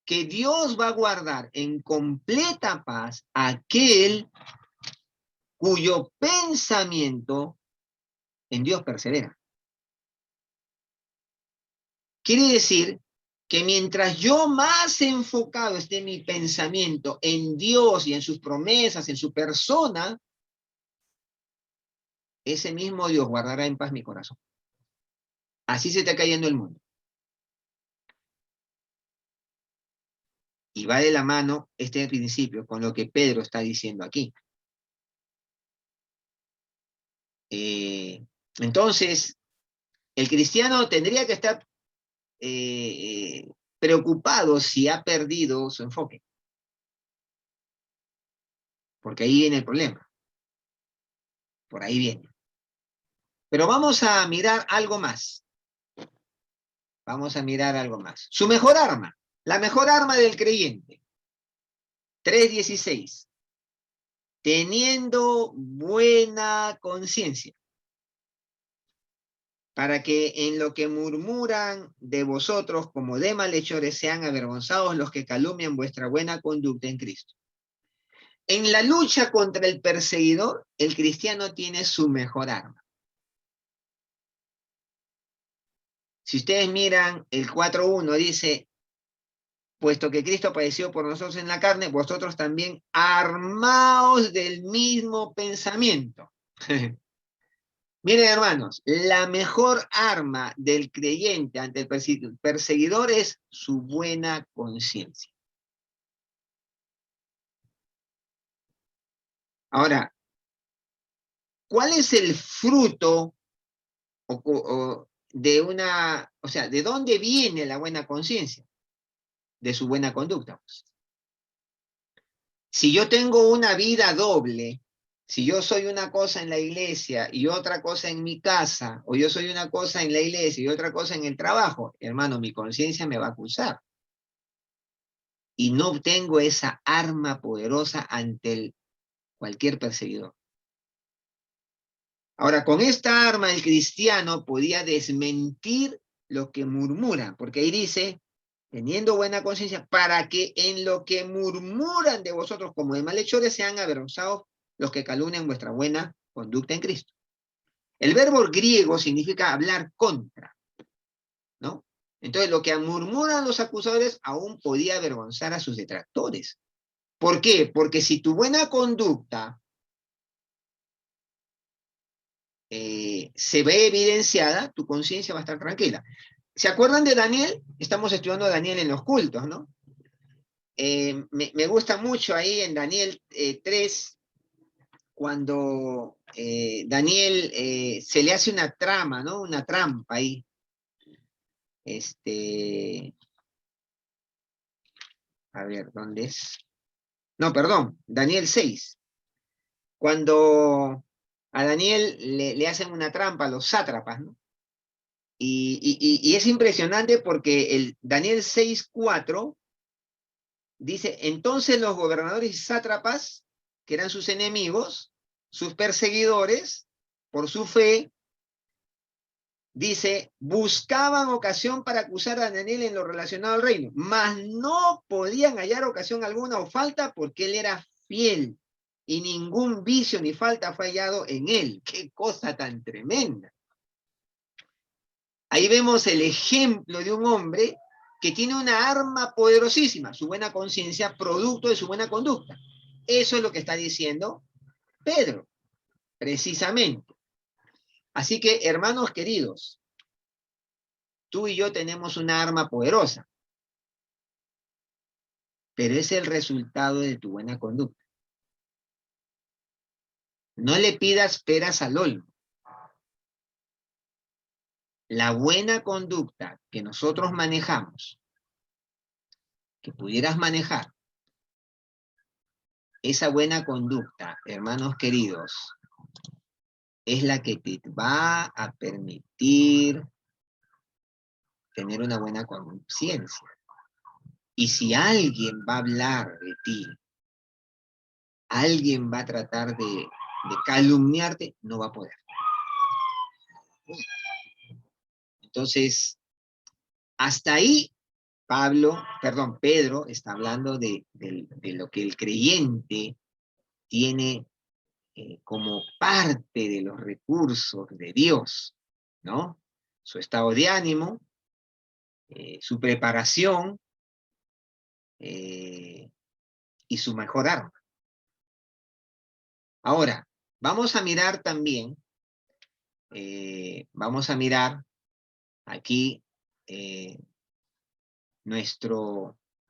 que Dios va a guardar en completa paz aquel cuyo pensamiento en Dios persevera. Quiere decir que mientras yo más enfocado esté mi pensamiento en Dios y en sus promesas, en su persona, ese mismo Dios guardará en paz mi corazón. Así se está cayendo el mundo. Y va de la mano este principio con lo que Pedro está diciendo aquí. Entonces, el cristiano tendría que estar preocupado si ha perdido su enfoque. Porque ahí viene el problema. Por ahí viene. Pero vamos a mirar algo más. Vamos a mirar algo más. Su mejor arma. La mejor arma del creyente. 3:16. Teniendo buena conciencia, para que en lo que murmuran de vosotros como de malhechores sean avergonzados los que calumnian vuestra buena conducta en Cristo. En la lucha contra el perseguidor, el cristiano tiene su mejor arma. Si ustedes miran el 4:1, dice, puesto que Cristo padeció por nosotros en la carne, vosotros también armaos del mismo pensamiento. Miren, hermanos, la mejor arma del creyente ante el perseguidor es su buena conciencia. Ahora, ¿cuál es el fruto de dónde viene la buena conciencia? De su buena conducta. Si yo tengo una vida doble, si yo soy una cosa en la iglesia y otra cosa en mi casa, o yo soy una cosa en la iglesia y otra cosa en el trabajo, hermano, mi conciencia me va a acusar. Y no obtengo esa arma poderosa ante cualquier perseguidor. Ahora, con esta arma el cristiano podía desmentir lo que murmuran, porque ahí dice, teniendo buena conciencia, para que en lo que murmuran de vosotros como de malhechores sean avergonzados los que calumnian vuestra buena conducta en Cristo. El verbo griego significa hablar contra, ¿no? Entonces, lo que murmuran los acusadores aún podía avergonzar a sus detractores. ¿Por qué? Porque si tu buena conducta se ve evidenciada, tu conciencia va a estar tranquila. ¿Se acuerdan de Daniel? Estamos estudiando a Daniel en los cultos, ¿no? Me gusta mucho ahí en Daniel 3, cuando Daniel se le hace una trama, ¿no? Una trampa ahí. A ver, ¿dónde es? No, perdón, Daniel 6. Cuando a Daniel le hacen una trampa a los sátrapas, ¿no? Y es impresionante porque el Daniel 6:4 dice, entonces los gobernadores y sátrapas, que eran sus enemigos, sus perseguidores, por su fe, dice, buscaban ocasión para acusar a Daniel en lo relacionado al reino, mas no podían hallar ocasión alguna o falta porque él era fiel y ningún vicio ni falta fue hallado en él. ¡Qué cosa tan tremenda! Ahí vemos el ejemplo de un hombre que tiene una arma poderosísima, su buena conciencia, producto de su buena conducta. Eso es lo que está diciendo Pedro, precisamente. Así que, hermanos queridos, tú y yo tenemos una arma poderosa, pero es el resultado de tu buena conducta. No le pidas peras al olmo. La buena conducta que nosotros manejamos, que pudieras manejar, esa buena conducta, hermanos queridos, es la que te va a permitir tener una buena conciencia. Y si alguien va a hablar de ti, alguien va a tratar de calumniarte, no va a poder. Entonces, hasta ahí, Pedro está hablando de lo que el creyente tiene como parte de los recursos de Dios, ¿no? Su estado de ánimo, su preparación y su mejor arma. Ahora, vamos a mirar también, vamos a mirar aquí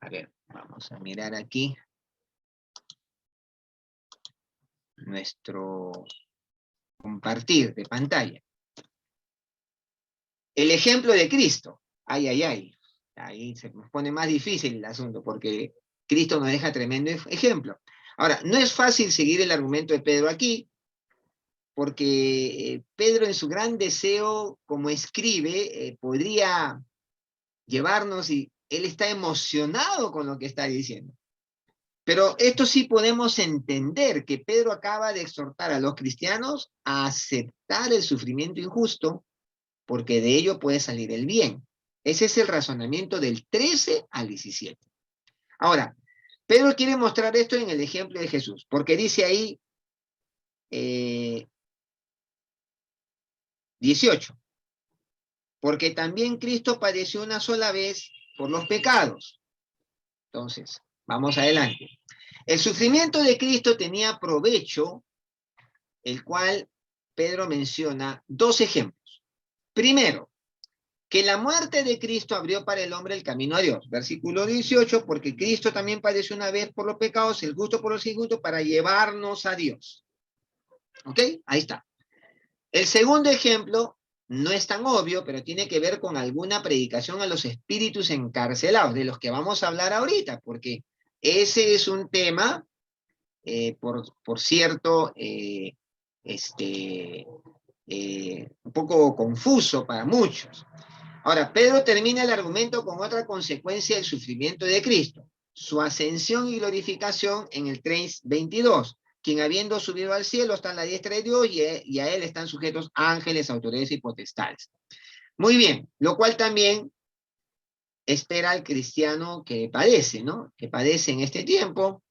a ver, vamos a mirar aquí nuestro compartir de pantalla. El ejemplo de Cristo. Ay, ay, ay. Ahí se nos pone más difícil el asunto, porque Cristo nos deja tremendo ejemplo. Ahora, no es fácil seguir el argumento de Pedro aquí, porque Pedro en su gran deseo, como escribe, podría llevarnos y él está emocionado con lo que está diciendo. Pero esto sí podemos entender que Pedro acaba de exhortar a los cristianos a aceptar el sufrimiento injusto, porque de ello puede salir el bien. Ese es el razonamiento del 13 al 17. Ahora, Pedro quiere mostrar esto en el ejemplo de Jesús, porque dice ahí 18, porque también Cristo padeció una sola vez por los pecados. Entonces, vamos adelante. El sufrimiento de Cristo tenía provecho, el cual Pedro menciona dos ejemplos. Primero, que la muerte de Cristo abrió para el hombre el camino a Dios. Versículo 18, porque Cristo también padeció una vez por los pecados, el justo por los injustos, para llevarnos a Dios. ¿Ok? Ahí está. El segundo ejemplo no es tan obvio, pero tiene que ver con alguna predicación a los espíritus encarcelados, de los que vamos a hablar ahorita, porque ese es un tema, por cierto, un poco confuso para muchos. Ahora, Pedro termina el argumento con otra consecuencia del sufrimiento de Cristo, su ascensión y glorificación en el 3:22, quien habiendo subido al cielo está a la diestra de Dios y a él están sujetos ángeles, autoridades y potestades. Muy bien, lo cual también espera al cristiano que padece, ¿no? Que padece en este tiempo.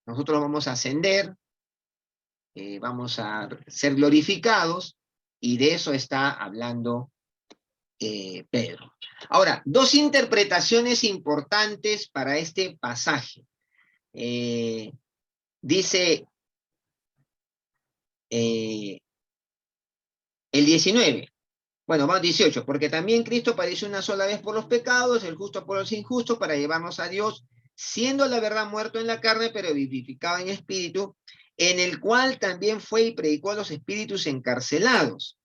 Nosotros vamos a ascender, vamos a ser glorificados, y de eso está hablando Pedro. Ahora, dos interpretaciones importantes para este pasaje. Dice el 19, bueno, vamos 18, porque también Cristo padeció una sola vez por los pecados, el justo por los injustos, para llevarnos a Dios, siendo la verdad muerto en la carne, pero vivificado en espíritu, en el cual también fue y predicó a los espíritus encarcelados.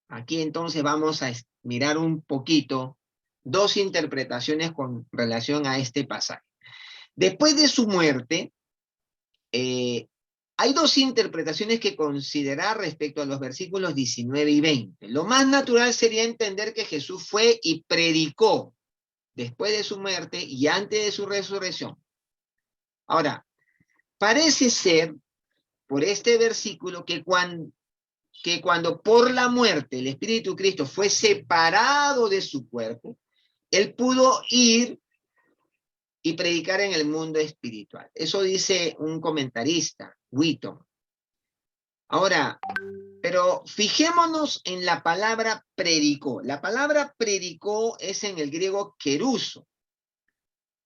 Aquí entonces vamos a mirar un poquito dos interpretaciones con relación a este pasaje. Después de su muerte, hay dos interpretaciones que considerar respecto a los versículos 19 y 20. Lo más natural sería entender que Jesús fue y predicó después de su muerte y antes de su resurrección. Ahora, parece ser por este versículo que cuando por la muerte el Espíritu de Cristo fue separado de su cuerpo, él pudo ir y predicar en el mundo espiritual. Eso dice un comentarista, Witton. Ahora, pero fijémonos en la palabra predicó. La palabra predicó es en el griego keruso,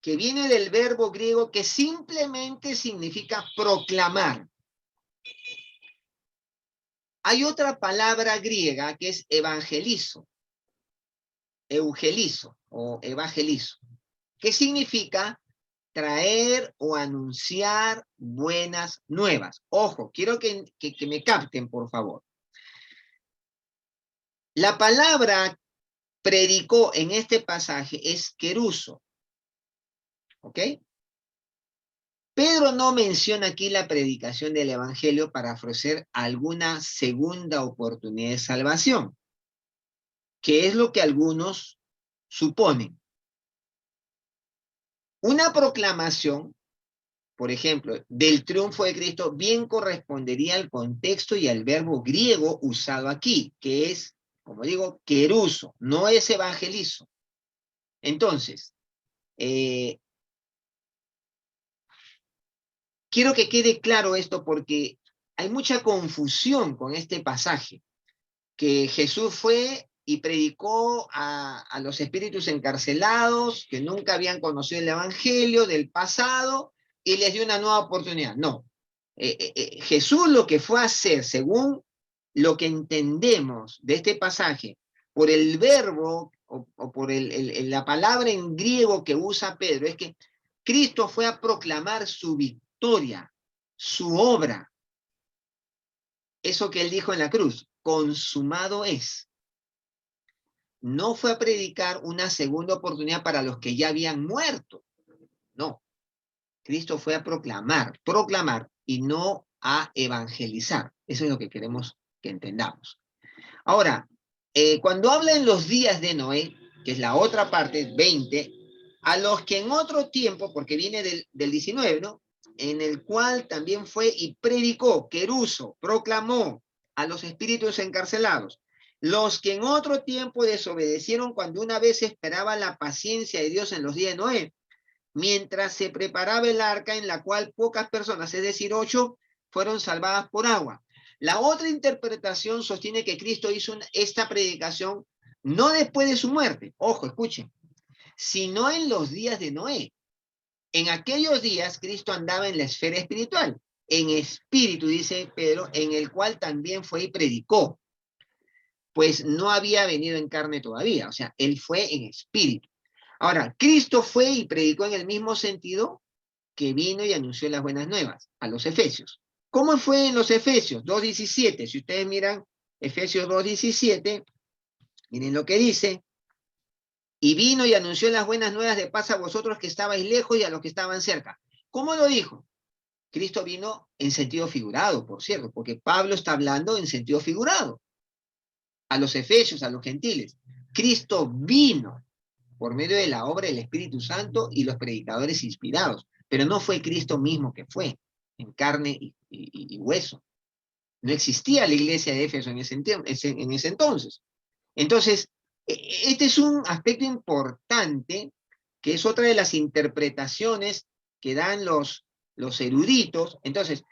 que viene del verbo griego que simplemente significa proclamar. Hay otra palabra griega que es evangelizo, eugelizo o evangelizo, que significa traer o anunciar buenas nuevas. Ojo, quiero que me capten, por favor. La palabra predicó en este pasaje es keruso, ¿ok? Pedro no menciona aquí la predicación del Evangelio para ofrecer alguna segunda oportunidad de salvación, que es lo que algunos suponen. Una proclamación, por ejemplo, del triunfo de Cristo, bien correspondería al contexto y al verbo griego usado aquí, que es, como digo, queruso, no es evangelizo. Entonces, quiero que quede claro esto porque hay mucha confusión con este pasaje, que Jesús fue y predicó a los espíritus encarcelados que nunca habían conocido el Evangelio del pasado y les dio una nueva oportunidad. No. Jesús lo que fue a hacer, según lo que entendemos de este pasaje, por el verbo o por la palabra en griego que usa Pedro, es que Cristo fue a proclamar su victoria, su obra. Eso que él dijo en la cruz, consumado es. No fue a predicar una segunda oportunidad para los que ya habían muerto. No. Cristo fue a proclamar y no a evangelizar. Eso es lo que queremos que entendamos. Ahora, cuando habla en los días de Noé, que es la otra parte, 20, a los que en otro tiempo, porque viene del 19, ¿no? En el cual también fue y predicó, queruso, proclamó a los espíritus encarcelados, los que en otro tiempo desobedecieron cuando una vez esperaba la paciencia de Dios en los días de Noé, mientras se preparaba el arca en la cual pocas personas, es decir, 8, fueron salvadas por agua. La otra interpretación sostiene que Cristo hizo esta predicación no después de su muerte, ojo, escuchen, sino en los días de Noé. En aquellos días Cristo andaba en la esfera espiritual, en espíritu, dice Pedro, en el cual también fue y predicó, pues no había venido en carne todavía, o sea, él fue en espíritu. Ahora, Cristo fue y predicó en el mismo sentido que vino y anunció las buenas nuevas a los efesios. ¿Cómo fue en los Efesios? 2:17. Si ustedes miran Efesios 2:17, miren lo que dice. Y vino y anunció las buenas nuevas de paz a vosotros que estabais lejos y a los que estaban cerca. ¿Cómo lo dijo? Cristo vino en sentido figurado, por cierto, porque Pablo está hablando en sentido figurado a los efesios, a los gentiles. Cristo vino por medio de la obra del Espíritu Santo y los predicadores inspirados, pero no fue Cristo mismo que fue, en carne y hueso. No existía la iglesia de Éfeso en ese entonces. Entonces, este es un aspecto importante, que es otra de las interpretaciones que dan los eruditos. Entonces,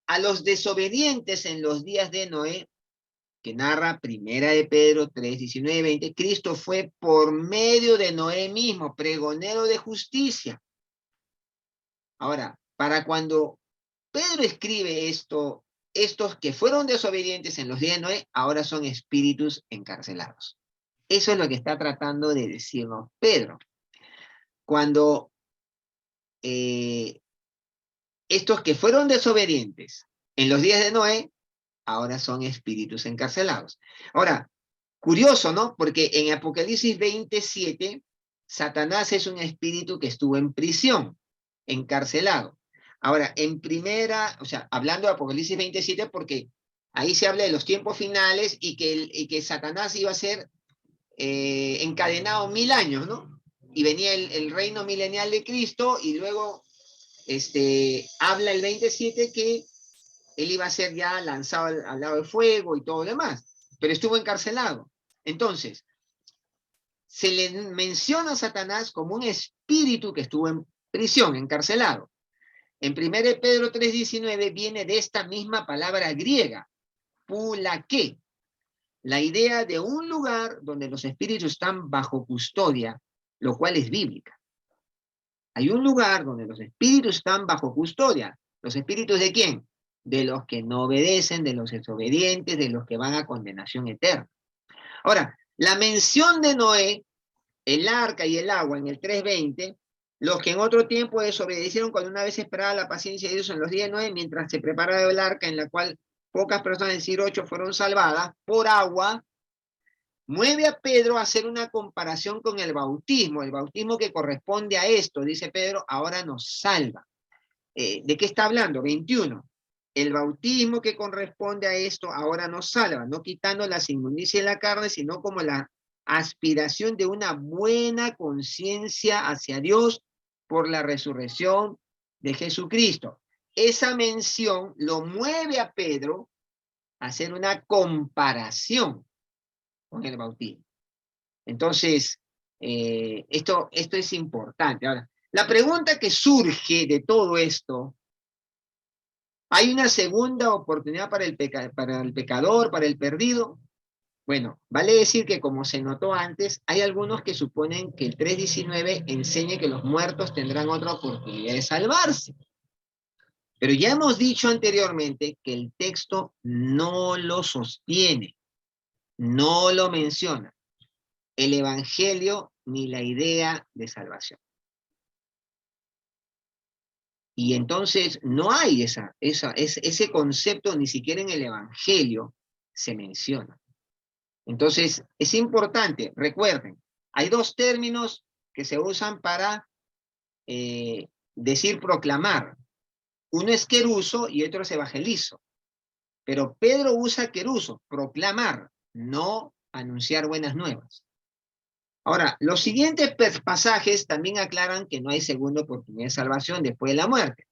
a los desobedientes en los días de Noé, que narra Primera de Pedro 3:19-20, Cristo fue por medio de Noé mismo, pregonero de justicia. Ahora, para cuando Pedro escribe esto, estos que fueron desobedientes en los días de Noé, ahora son espíritus encarcelados. Eso es lo que está tratando de decirnos Pedro. Cuando estos que fueron desobedientes en los días de Noé, ahora son espíritus encarcelados. Ahora, curioso, ¿no? Porque en Apocalipsis 27, Satanás es un espíritu que estuvo en prisión, encarcelado. Ahora, en primera, o sea, hablando de Apocalipsis 27, porque ahí se habla de los tiempos finales y que Satanás iba a ser encadenado 1000 años, ¿no? Y venía el reino milenial de Cristo y luego habla el 27 que él iba a ser ya lanzado al lado del fuego y todo lo demás, pero estuvo encarcelado. Entonces, se le menciona a Satanás como un espíritu que estuvo en prisión, encarcelado. En 1 Pedro 3:19 viene de esta misma palabra griega, pulaque, la idea de un lugar donde los espíritus están bajo custodia, lo cual es bíblica. Hay un lugar donde los espíritus están bajo custodia. ¿Los espíritus de quién? De los que no obedecen, de los desobedientes, de los que van a condenación eterna. Ahora, la mención de Noé, el arca y el agua en el 3:20, los que en otro tiempo desobedecieron cuando una vez esperaba la paciencia de Dios en los días de Noé, mientras se preparaba el arca en la cual pocas personas, es decir, 8, fueron salvadas por agua, mueve a Pedro a hacer una comparación con el bautismo que corresponde a esto, dice Pedro, ahora nos salva. ¿de qué está hablando? 21. El bautismo que corresponde a esto ahora nos salva, no quitando las inmundicias de la carne, sino como la aspiración de una buena conciencia hacia Dios por la resurrección de Jesucristo. Esa mención lo mueve a Pedro a hacer una comparación con el bautismo. Entonces, esto es importante. Ahora, la pregunta que surge de todo esto: ¿hay una segunda oportunidad para el pecador, para el perdido? Bueno, vale decir que, como se notó antes, hay algunos que suponen que el 3:19 enseña que los muertos tendrán otra oportunidad de salvarse. Pero ya hemos dicho anteriormente que el texto no lo sostiene, no lo menciona, el Evangelio ni la idea de salvación. Y entonces no hay ese concepto, ni siquiera en el Evangelio se menciona. Entonces es importante, recuerden, hay dos términos que se usan para decir proclamar. Uno es queruso y otro es evangelizo. Pero Pedro usa queruso, proclamar, no anunciar buenas nuevas. Ahora, los siguientes pasajes también aclaran que no hay segunda oportunidad de salvación después de la muerte.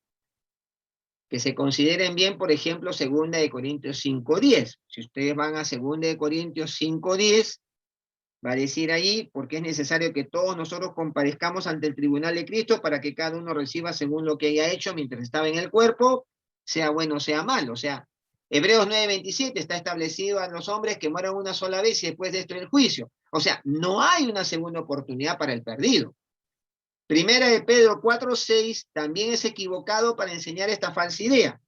Que se consideren bien, por ejemplo, 2 Corintios 5:10. Si ustedes van a 2 Corintios 5:10, va a decir ahí: porque es necesario que todos nosotros comparezcamos ante el tribunal de Cristo para que cada uno reciba según lo que haya hecho mientras estaba en el cuerpo, sea bueno o sea malo. O sea, Hebreos 9:27 está establecido a los hombres que mueran una sola vez y después de esto el juicio. O sea, no hay una segunda oportunidad para el perdido. Primera de Pedro 4:6 también es equivocado para enseñar esta falsa idea.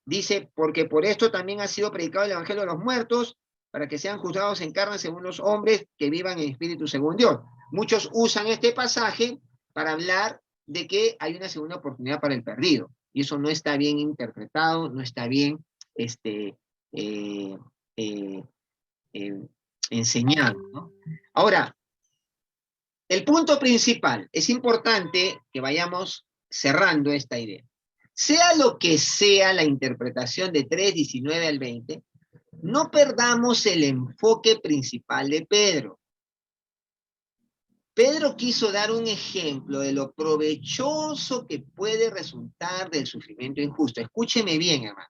Dice: porque por esto también ha sido predicado el evangelio de los muertos, para que sean juzgados en carne según los hombres, que vivan en espíritu según Dios. Muchos usan este pasaje para hablar de que hay una segunda oportunidad para el perdido. Y eso no está bien interpretado, no está bien enseñado, ¿no? Ahora, el punto principal, es importante que vayamos cerrando esta idea. Sea lo que sea la interpretación de 3:19 al 20, no perdamos el enfoque principal de Pedro. Pedro quiso dar un ejemplo de lo provechoso que puede resultar del sufrimiento injusto. Escúcheme bien, hermano.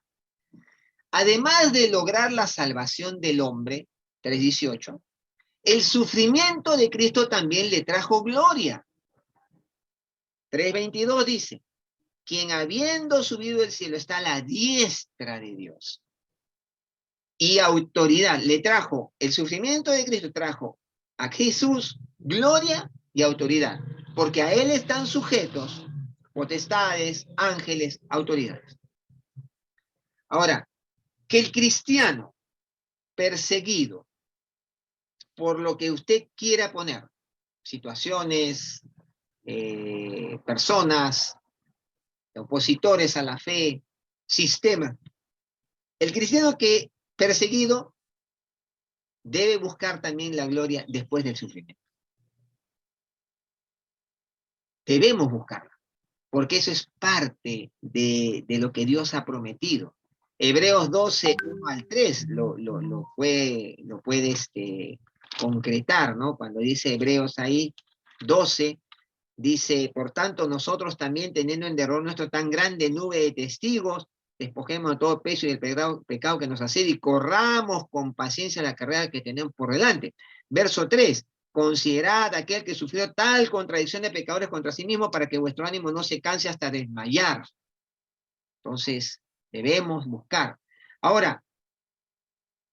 Además de lograr la salvación del hombre, 3:18, el sufrimiento de Cristo también le trajo gloria. 3:22 dice: quien habiendo subido del cielo está a la diestra de Dios. Y autoridad le trajo, el sufrimiento de Cristo trajo a Jesús gloria y autoridad, porque a él están sujetos potestades, ángeles, autoridades. Ahora, que el cristiano perseguido por lo que usted quiera poner, situaciones, personas, opositores a la fe, sistema, el cristiano que perseguido debe buscar también la gloria después del sufrimiento. Debemos buscarla, porque eso es parte de lo que Dios ha prometido. Hebreos 12, 1 al 3 lo puede concretar, ¿no? Cuando dice Hebreos ahí, 12, dice: por tanto, nosotros también, teniendo en derredor nuestro tan grande nube de testigos, despojemos de todo peso y del pecado que nos asedia y corramos con paciencia la carrera que tenemos por delante. Verso 3, considerad aquel que sufrió tal contradicción de pecadores contra sí mismo, para que vuestro ánimo no se canse hasta desmayar. Entonces, debemos buscar. Ahora,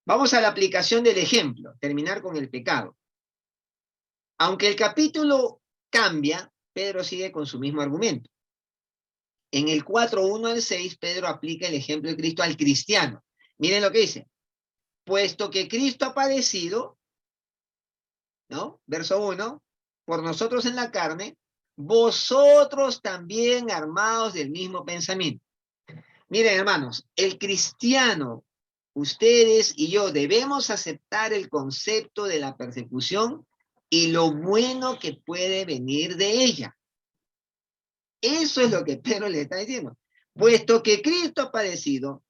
vamos a la aplicación del ejemplo, terminar con el pecado. Aunque el capítulo cambia, Pedro sigue con su mismo argumento. En el 4:1 al 6, Pedro aplica el ejemplo de Cristo al cristiano. Miren lo que dice: puesto que Cristo ha padecido, ¿no? Verso 1, por nosotros en la carne, vosotros también armados del mismo pensamiento. Miren, hermanos, el cristiano, ustedes y yo, debemos aceptar el concepto de la persecución y lo bueno que puede venir de ella. Eso es lo que Pedro le está diciendo. puesto que Cristo ha padecido,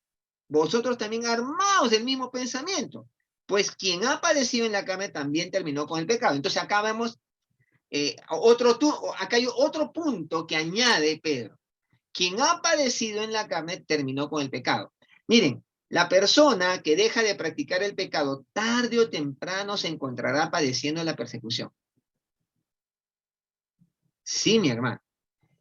vosotros también armaos del mismo pensamiento, pues quien ha padecido en la carne también terminó con el pecado. Entonces acá vemos acá hay otro punto que añade Pedro. Quien ha padecido en la carne terminó con el pecado. Miren, la persona que deja de practicar el pecado, tarde o temprano se encontrará padeciendo la persecución. Sí, mi hermano.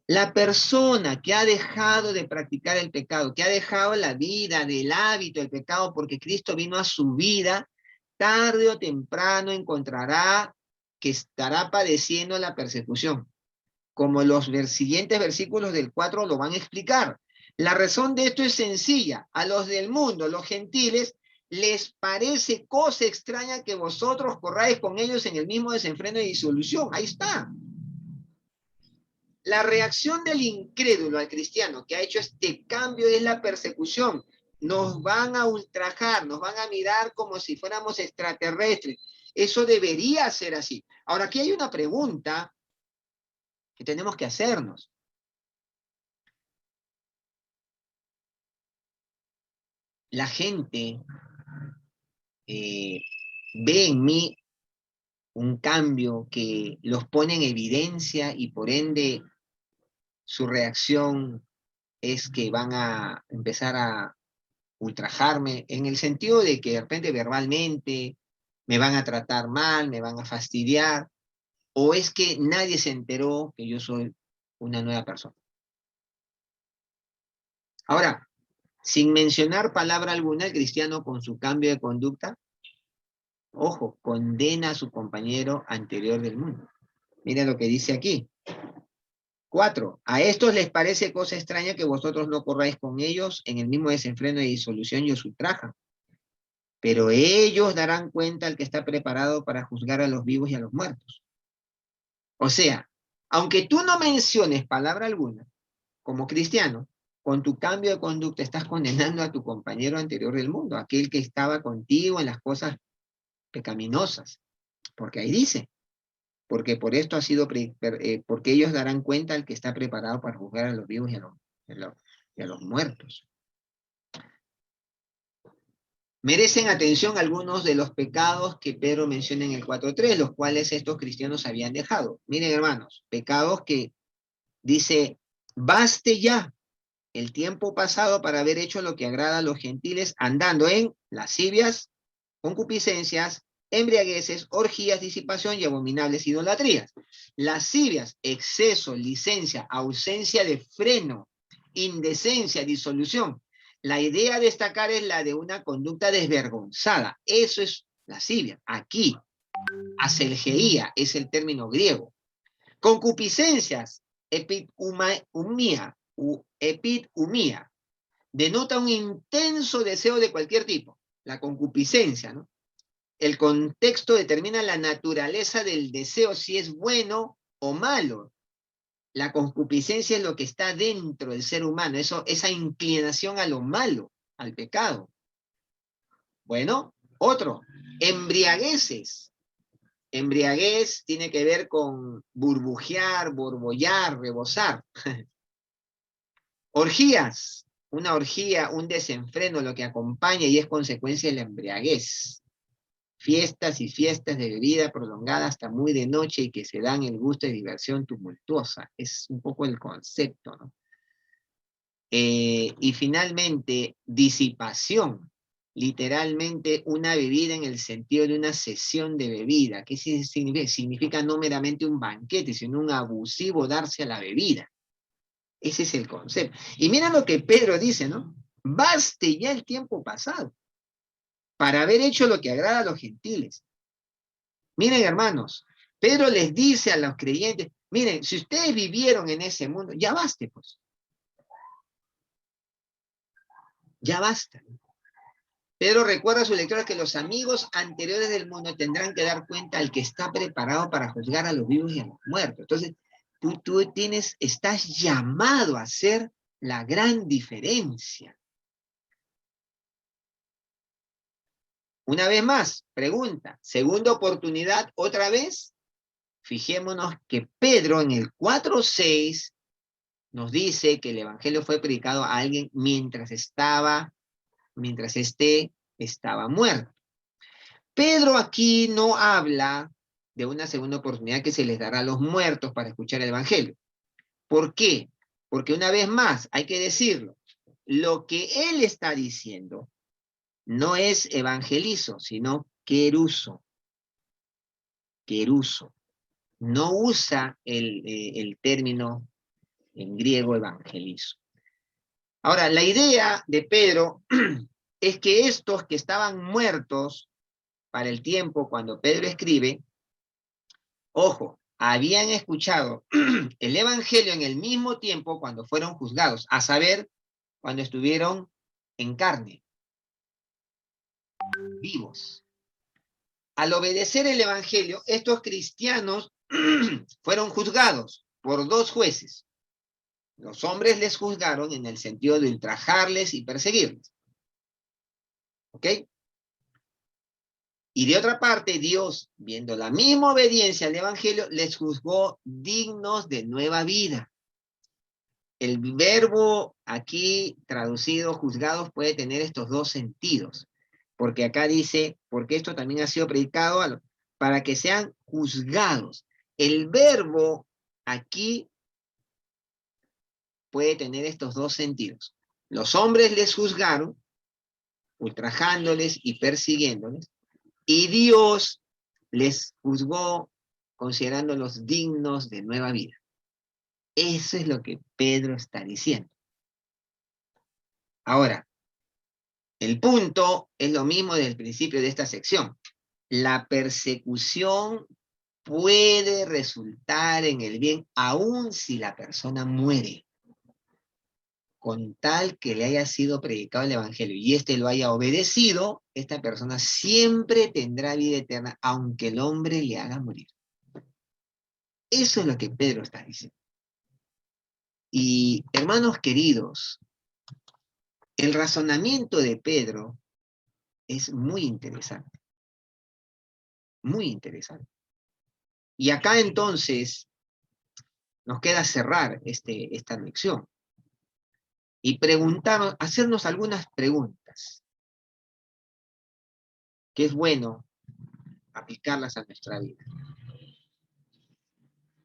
La persona que ha dejado de practicar el pecado, que ha dejado la vida del hábito del pecado porque Cristo vino a su vida, tarde o temprano encontrará que estará padeciendo la persecución. Como los siguientes versículos del 4 lo van a explicar. La razón de esto es sencilla. A los del mundo, los gentiles, les parece cosa extraña que vosotros corráis con ellos en el mismo desenfreno y disolución. Ahí está. La reacción del incrédulo al cristiano que ha hecho este cambio es la persecución. Nos van a ultrajar, nos van a mirar como si fuéramos extraterrestres. Eso debería ser así. Ahora, aquí hay una pregunta que tenemos que hacernos. La gente ve en mí un cambio que los pone en evidencia y por ende su reacción es que van a empezar a ultrajarme en el sentido de que de repente verbalmente me van a tratar mal, me van a fastidiar, o es que nadie se enteró que yo soy una nueva persona. Ahora, sin mencionar palabra alguna, el cristiano con su cambio de conducta, ojo, condena a su compañero anterior del mundo. Mira lo que dice aquí. 4. A estos les parece cosa extraña que vosotros no corráis con ellos en el mismo desenfreno de disolución y os ultrajan. Pero ellos darán cuenta al que está preparado para juzgar a los vivos y a los muertos. O sea, aunque tú no menciones palabra alguna, como cristiano, con tu cambio de conducta estás condenando a tu compañero anterior del mundo, aquel que estaba contigo en las cosas pecaminosas. Porque ahí dice, porque por esto ha sido, porque ellos darán cuenta al que está preparado para juzgar a los vivos y a los muertos. Merecen atención algunos de los pecados que Pedro menciona en el 4.3, los cuales estos cristianos habían dejado. Miren, hermanos, pecados que dice, baste ya el tiempo pasado para haber hecho lo que agrada a los gentiles, andando en lascivias, concupiscencias, embriagueces, orgías, disipación y abominables idolatrías. Lascivias, exceso, licencia, ausencia de freno, indecencia, disolución. La idea a destacar es la de una conducta desvergonzada. Eso es lascivia. Aquí, aselgeía es el término griego. Concupiscencias, epitumía, denota un intenso deseo de cualquier tipo. La concupiscencia, ¿no? El contexto determina la naturaleza del deseo, si es bueno o malo. La concupiscencia es lo que está dentro del ser humano, esa inclinación a lo malo, al pecado. Bueno, otro, embriagueces. Embriaguez tiene que ver con burbujear, borbollar, rebosar. Orgías, una orgía, un desenfreno, lo que acompaña y es consecuencia de la embriaguez. Fiestas y fiestas de bebida prolongada hasta muy de noche y que se dan el gusto de diversión tumultuosa. Es un poco el concepto, ¿no? Y finalmente, disipación. Literalmente una bebida en el sentido de una sesión de bebida. ¿Qué significa? Significa no meramente un banquete, sino un abusivo darse a la bebida. Ese es el concepto. Y mira lo que Pedro dice, ¿no? Baste ya el tiempo pasado para haber hecho lo que agrada a los gentiles. Miren, hermanos, Pedro les dice a los creyentes, miren, si ustedes vivieron en ese mundo, ya baste, pues. Ya basta. Pedro recuerda a su lectora que los amigos anteriores del mundo tendrán que dar cuenta al que está preparado para juzgar a los vivos y a los muertos. Entonces, tú estás llamado a hacer la gran diferencia. Una vez más, pregunta, segunda oportunidad, otra vez. Fijémonos que Pedro en el 4.6 nos dice que el evangelio fue predicado a alguien mientras éste estaba muerto. Pedro aquí no habla de una segunda oportunidad que se les dará a los muertos para escuchar el evangelio. ¿Por qué? Porque una vez más, hay que decirlo, lo que él está diciendo no es evangelizo, sino queruso. Queruso. No usa el término en griego evangelizo. Ahora, la idea de Pedro es que estos que estaban muertos para el tiempo cuando Pedro escribe, ojo, habían escuchado el evangelio en el mismo tiempo cuando fueron juzgados, a saber, cuando estuvieron en carne, vivos. Al obedecer el evangelio, estos cristianos fueron juzgados por dos jueces. Los hombres les juzgaron en el sentido de ultrajarles y perseguirles. ¿Ok? Y de otra parte, Dios, viendo la misma obediencia al evangelio, les juzgó dignos de nueva vida. El verbo aquí traducido, juzgados, puede tener estos dos sentidos. Porque acá dice, porque esto también ha sido predicado para que sean juzgados. El verbo aquí puede tener estos dos sentidos. Los hombres les juzgaron, ultrajándoles y persiguiéndoles, y Dios les juzgó considerándolos dignos de nueva vida. Eso es lo que Pedro está diciendo. Ahora, el punto es lo mismo desde el principio de esta sección. La persecución puede resultar en el bien aun si la persona muere, con tal que le haya sido predicado el evangelio y éste lo haya obedecido, esta persona siempre tendrá vida eterna, aunque el hombre le haga morir. Eso es lo que Pedro está diciendo. Y hermanos queridos, el razonamiento de Pedro es muy interesante. Muy interesante. Y acá entonces nos queda cerrar esta lección y preguntarnos, hacernos algunas preguntas, que es bueno aplicarlas a nuestra vida.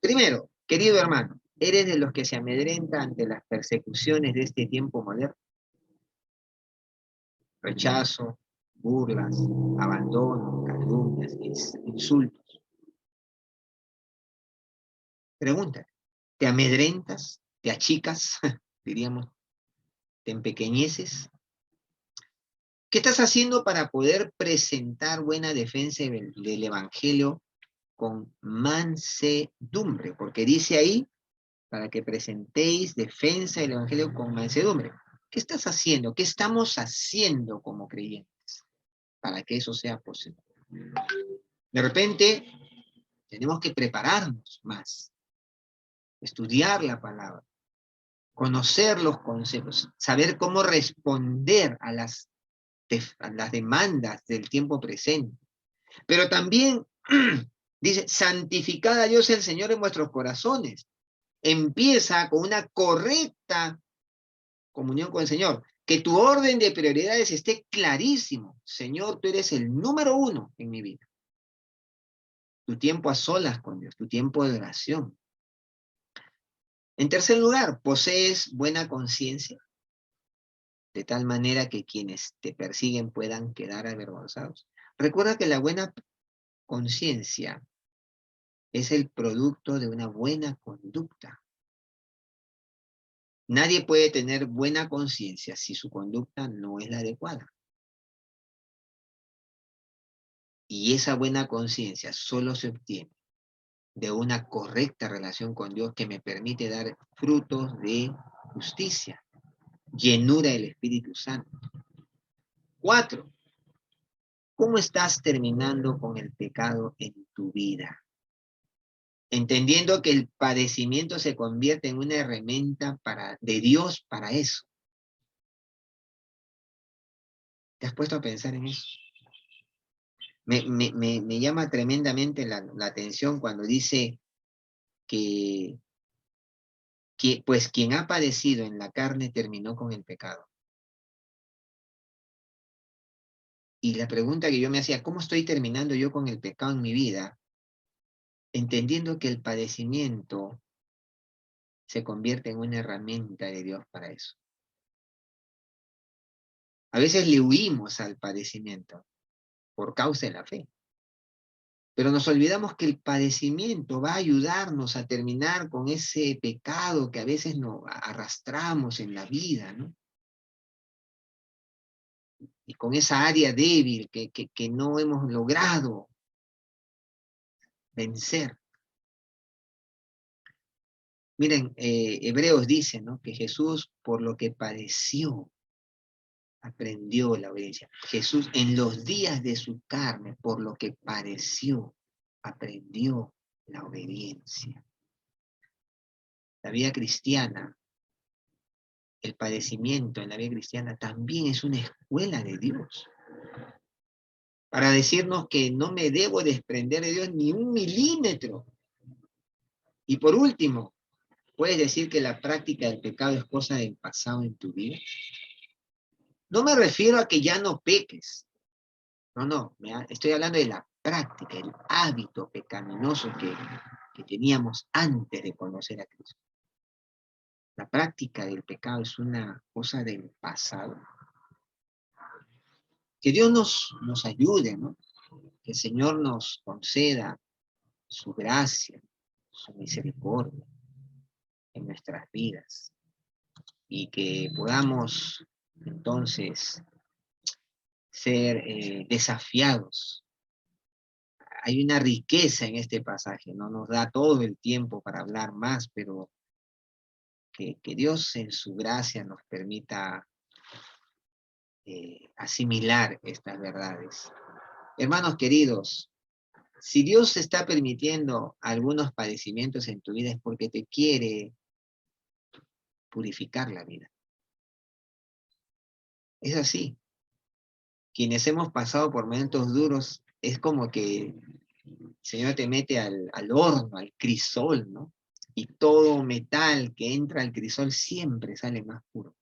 Primero, querido hermano, ¿eres de los que se amedrenta ante las persecuciones de este tiempo moderno? Rechazo, burlas, abandono, calumnias, insultos. Pregúntate, ¿te amedrentas? ¿Te achicas? Diríamos, ¿te empequeñeces? ¿Qué estás haciendo para poder presentar buena defensa del Evangelio con mansedumbre? Porque dice ahí, para que presentéis defensa del Evangelio con mansedumbre. ¿Qué estás haciendo? ¿Qué estamos haciendo como creyentes para que eso sea posible? De repente, tenemos que prepararnos más, estudiar la palabra, conocer los conceptos, saber cómo responder a las demandas del tiempo presente. Pero también dice, santificad a Dios el Señor en vuestros corazones. Empieza con una correcta comunión con el Señor. Que tu orden de prioridades esté clarísimo. Señor, tú eres el número uno en mi vida. Tu tiempo a solas con Dios, tu tiempo de oración. En tercer lugar, posees buena conciencia, de tal manera que quienes te persiguen puedan quedar avergonzados. Recuerda que la buena conciencia es el producto de una buena conducta. Nadie puede tener buena conciencia si su conducta no es la adecuada. Y esa buena conciencia solo se obtiene de una correcta relación con Dios que me permite dar frutos de justicia, llenura del Espíritu Santo. 4. ¿Cómo estás terminando con el pecado en tu vida? Entendiendo que el padecimiento se convierte en una herramienta de Dios para eso. ¿Te has puesto a pensar en eso? Me llama tremendamente la atención cuando dice que Pues quien ha padecido en la carne terminó con el pecado. Y la pregunta que yo me hacía, ¿cómo estoy terminando yo con el pecado en mi vida? Entendiendo que el padecimiento se convierte en una herramienta de Dios para eso. A veces le huimos al padecimiento por causa de la fe. Pero nos olvidamos que el padecimiento va a ayudarnos a terminar con ese pecado que a veces nos arrastramos en la vida, ¿no? Y con esa área débil que no hemos logrado vencer. Miren, Hebreos dice, ¿no?, que Jesús, por lo que padeció, aprendió la obediencia. Jesús, en los días de su carne, por lo que padeció, aprendió la obediencia. La vida cristiana, el padecimiento en la vida cristiana también es una escuela de Dios. Para decirnos que no me debo desprender de Dios ni un milímetro. Y por último, ¿puedes decir que la práctica del pecado es cosa del pasado en tu vida? No me refiero a que ya no peques. No, estoy hablando de la práctica, el hábito pecaminoso que teníamos antes de conocer a Cristo. La práctica del pecado es una cosa del pasado. Que Dios nos ayude, ¿no? Que el Señor nos conceda su gracia, su misericordia en nuestras vidas. Y que podamos entonces ser desafiados. Hay una riqueza en este pasaje, no nos da todo el tiempo para hablar más, pero que Dios en su gracia nos permita asimilar estas verdades. Hermanos queridos, si Dios está permitiendo algunos padecimientos en tu vida es porque te quiere purificar la vida. Es así. Quienes hemos pasado por momentos duros, es como que el Señor te mete al horno, al crisol, ¿no? Y todo metal que entra al crisol siempre sale más puro.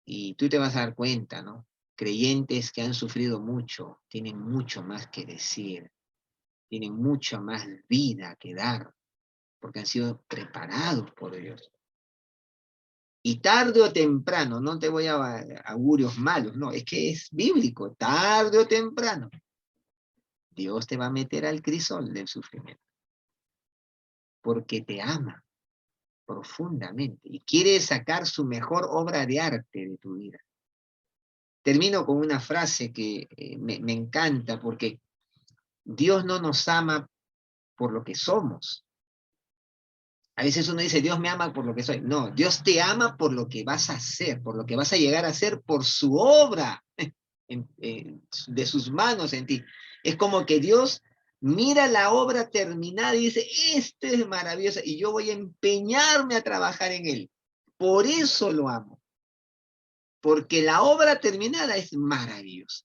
Y tú te vas a dar cuenta, ¿no? Creyentes que han sufrido mucho, tienen mucho más que decir, tienen mucha más vida que dar, porque han sido preparados por Dios. Y tarde o temprano, no te voy a augurios malos, no, es que es bíblico, tarde o temprano, Dios te va a meter al crisol del sufrimiento, porque te ama profundamente y quiere sacar su mejor obra de arte de tu vida. Termino con una frase que me encanta, porque Dios no nos ama por lo que somos. A veces uno dice, Dios me ama por lo que soy. No, Dios te ama por lo que vas a hacer, por lo que vas a llegar a hacer, por su obra de sus manos en ti. Es como que Dios mira la obra terminada y dice, este es maravilloso y yo voy a empeñarme a trabajar en él. Por eso lo amo. Porque la obra terminada es maravillosa.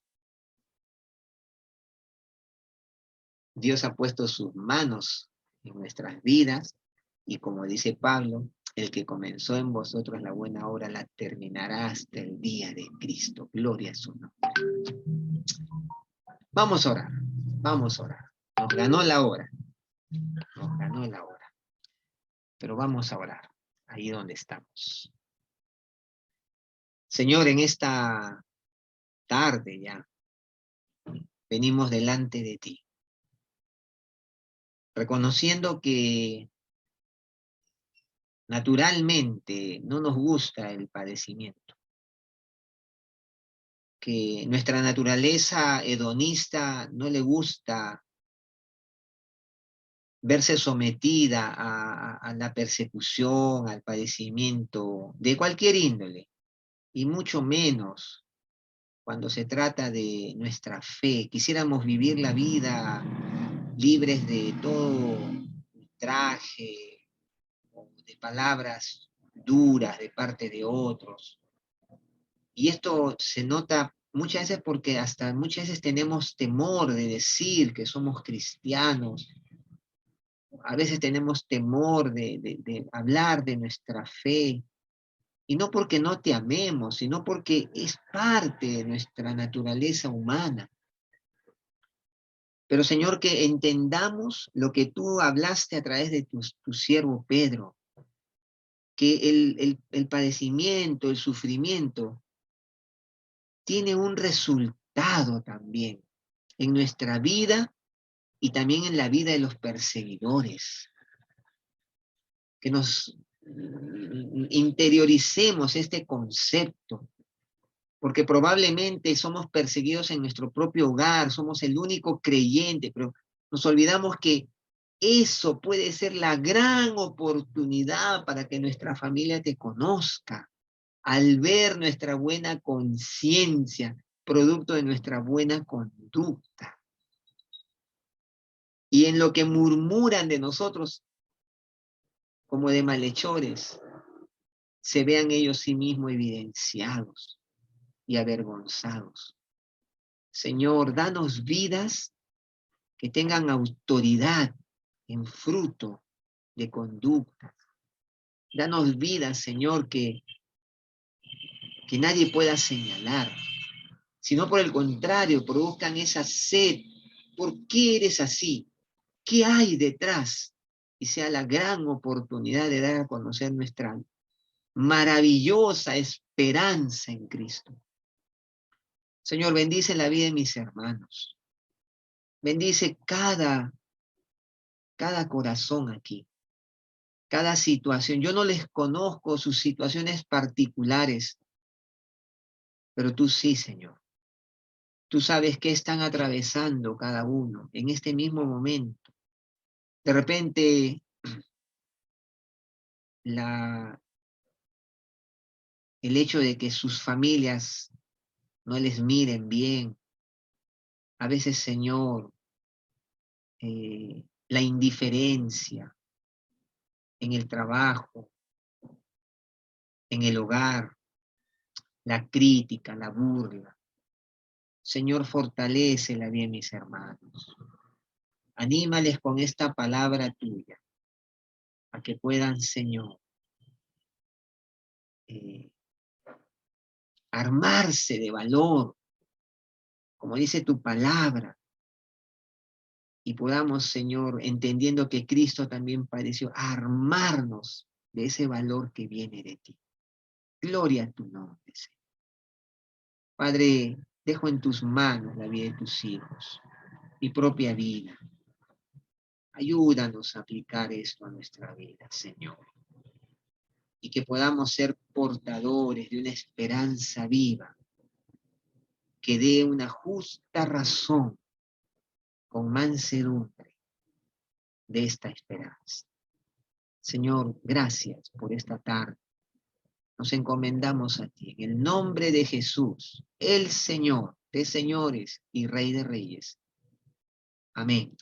Dios ha puesto sus manos en nuestras vidas y como dice Pablo, el que comenzó en vosotros la buena obra la terminará hasta el día de Cristo. Gloria a su nombre. Vamos a orar, vamos a orar. Nos ganó la hora, nos ganó la hora. Pero vamos a orar, ahí donde estamos. Señor, en esta tarde ya, venimos delante de ti, reconociendo que naturalmente no nos gusta el padecimiento, que nuestra naturaleza hedonista no le gusta verse sometida a la persecución, al padecimiento de cualquier índole, y mucho menos cuando se trata de nuestra fe. Quisiéramos vivir la vida libres de todo ultraje, de palabras duras de parte de otros. Y esto se nota muchas veces porque hasta muchas veces tenemos temor de decir que somos cristianos, a veces tenemos temor de hablar de nuestra fe, y no porque no te amemos, sino porque es parte de nuestra naturaleza humana. Pero Señor, que entendamos lo que tú hablaste a través de tu siervo Pedro, que el padecimiento, el sufrimiento, tiene un resultado también en nuestra vida y también en la vida de los perseguidores. Que nos interioricemos este concepto, porque probablemente somos perseguidos en nuestro propio hogar, somos el único creyente, pero nos olvidamos que eso puede ser la gran oportunidad para que nuestra familia te conozca, al ver nuestra buena conciencia, producto de nuestra buena conducta. Y en lo que murmuran de nosotros, como de malhechores, se vean ellos sí mismos evidenciados y avergonzados. Señor, danos vidas que tengan autoridad en fruto de conducta. Danos vidas, Señor, que nadie pueda señalar, sino por el contrario, produzcan esa sed. ¿Por qué eres así? ¿Qué hay detrás? Y sea la gran oportunidad de dar a conocer nuestra maravillosa esperanza en Cristo. Señor, bendice la vida de mis hermanos. Bendice cada corazón aquí, cada situación. Yo no les conozco sus situaciones particulares, pero tú sí, Señor. Tú sabes qué están atravesando cada uno en este mismo momento. De repente, el hecho de que sus familias no les miren bien, a veces, Señor, la indiferencia en el trabajo, en el hogar, la crítica, la burla. Señor, fortalece la vida de mis hermanos. Anímales con esta palabra tuya, a que puedan, Señor, armarse de valor, como dice tu palabra, y podamos, Señor, entendiendo que Cristo también padeció, armarnos de ese valor que viene de ti. Gloria a tu nombre, Señor. Padre, dejo en tus manos la vida de tus hijos, mi propia vida. Ayúdanos a aplicar esto a nuestra vida, Señor. Y que podamos ser portadores de una esperanza viva que dé una justa razón con mansedumbre de esta esperanza. Señor, gracias por esta tarde. Nos encomendamos a ti en el nombre de Jesús, el Señor de señores y Rey de reyes. Amén.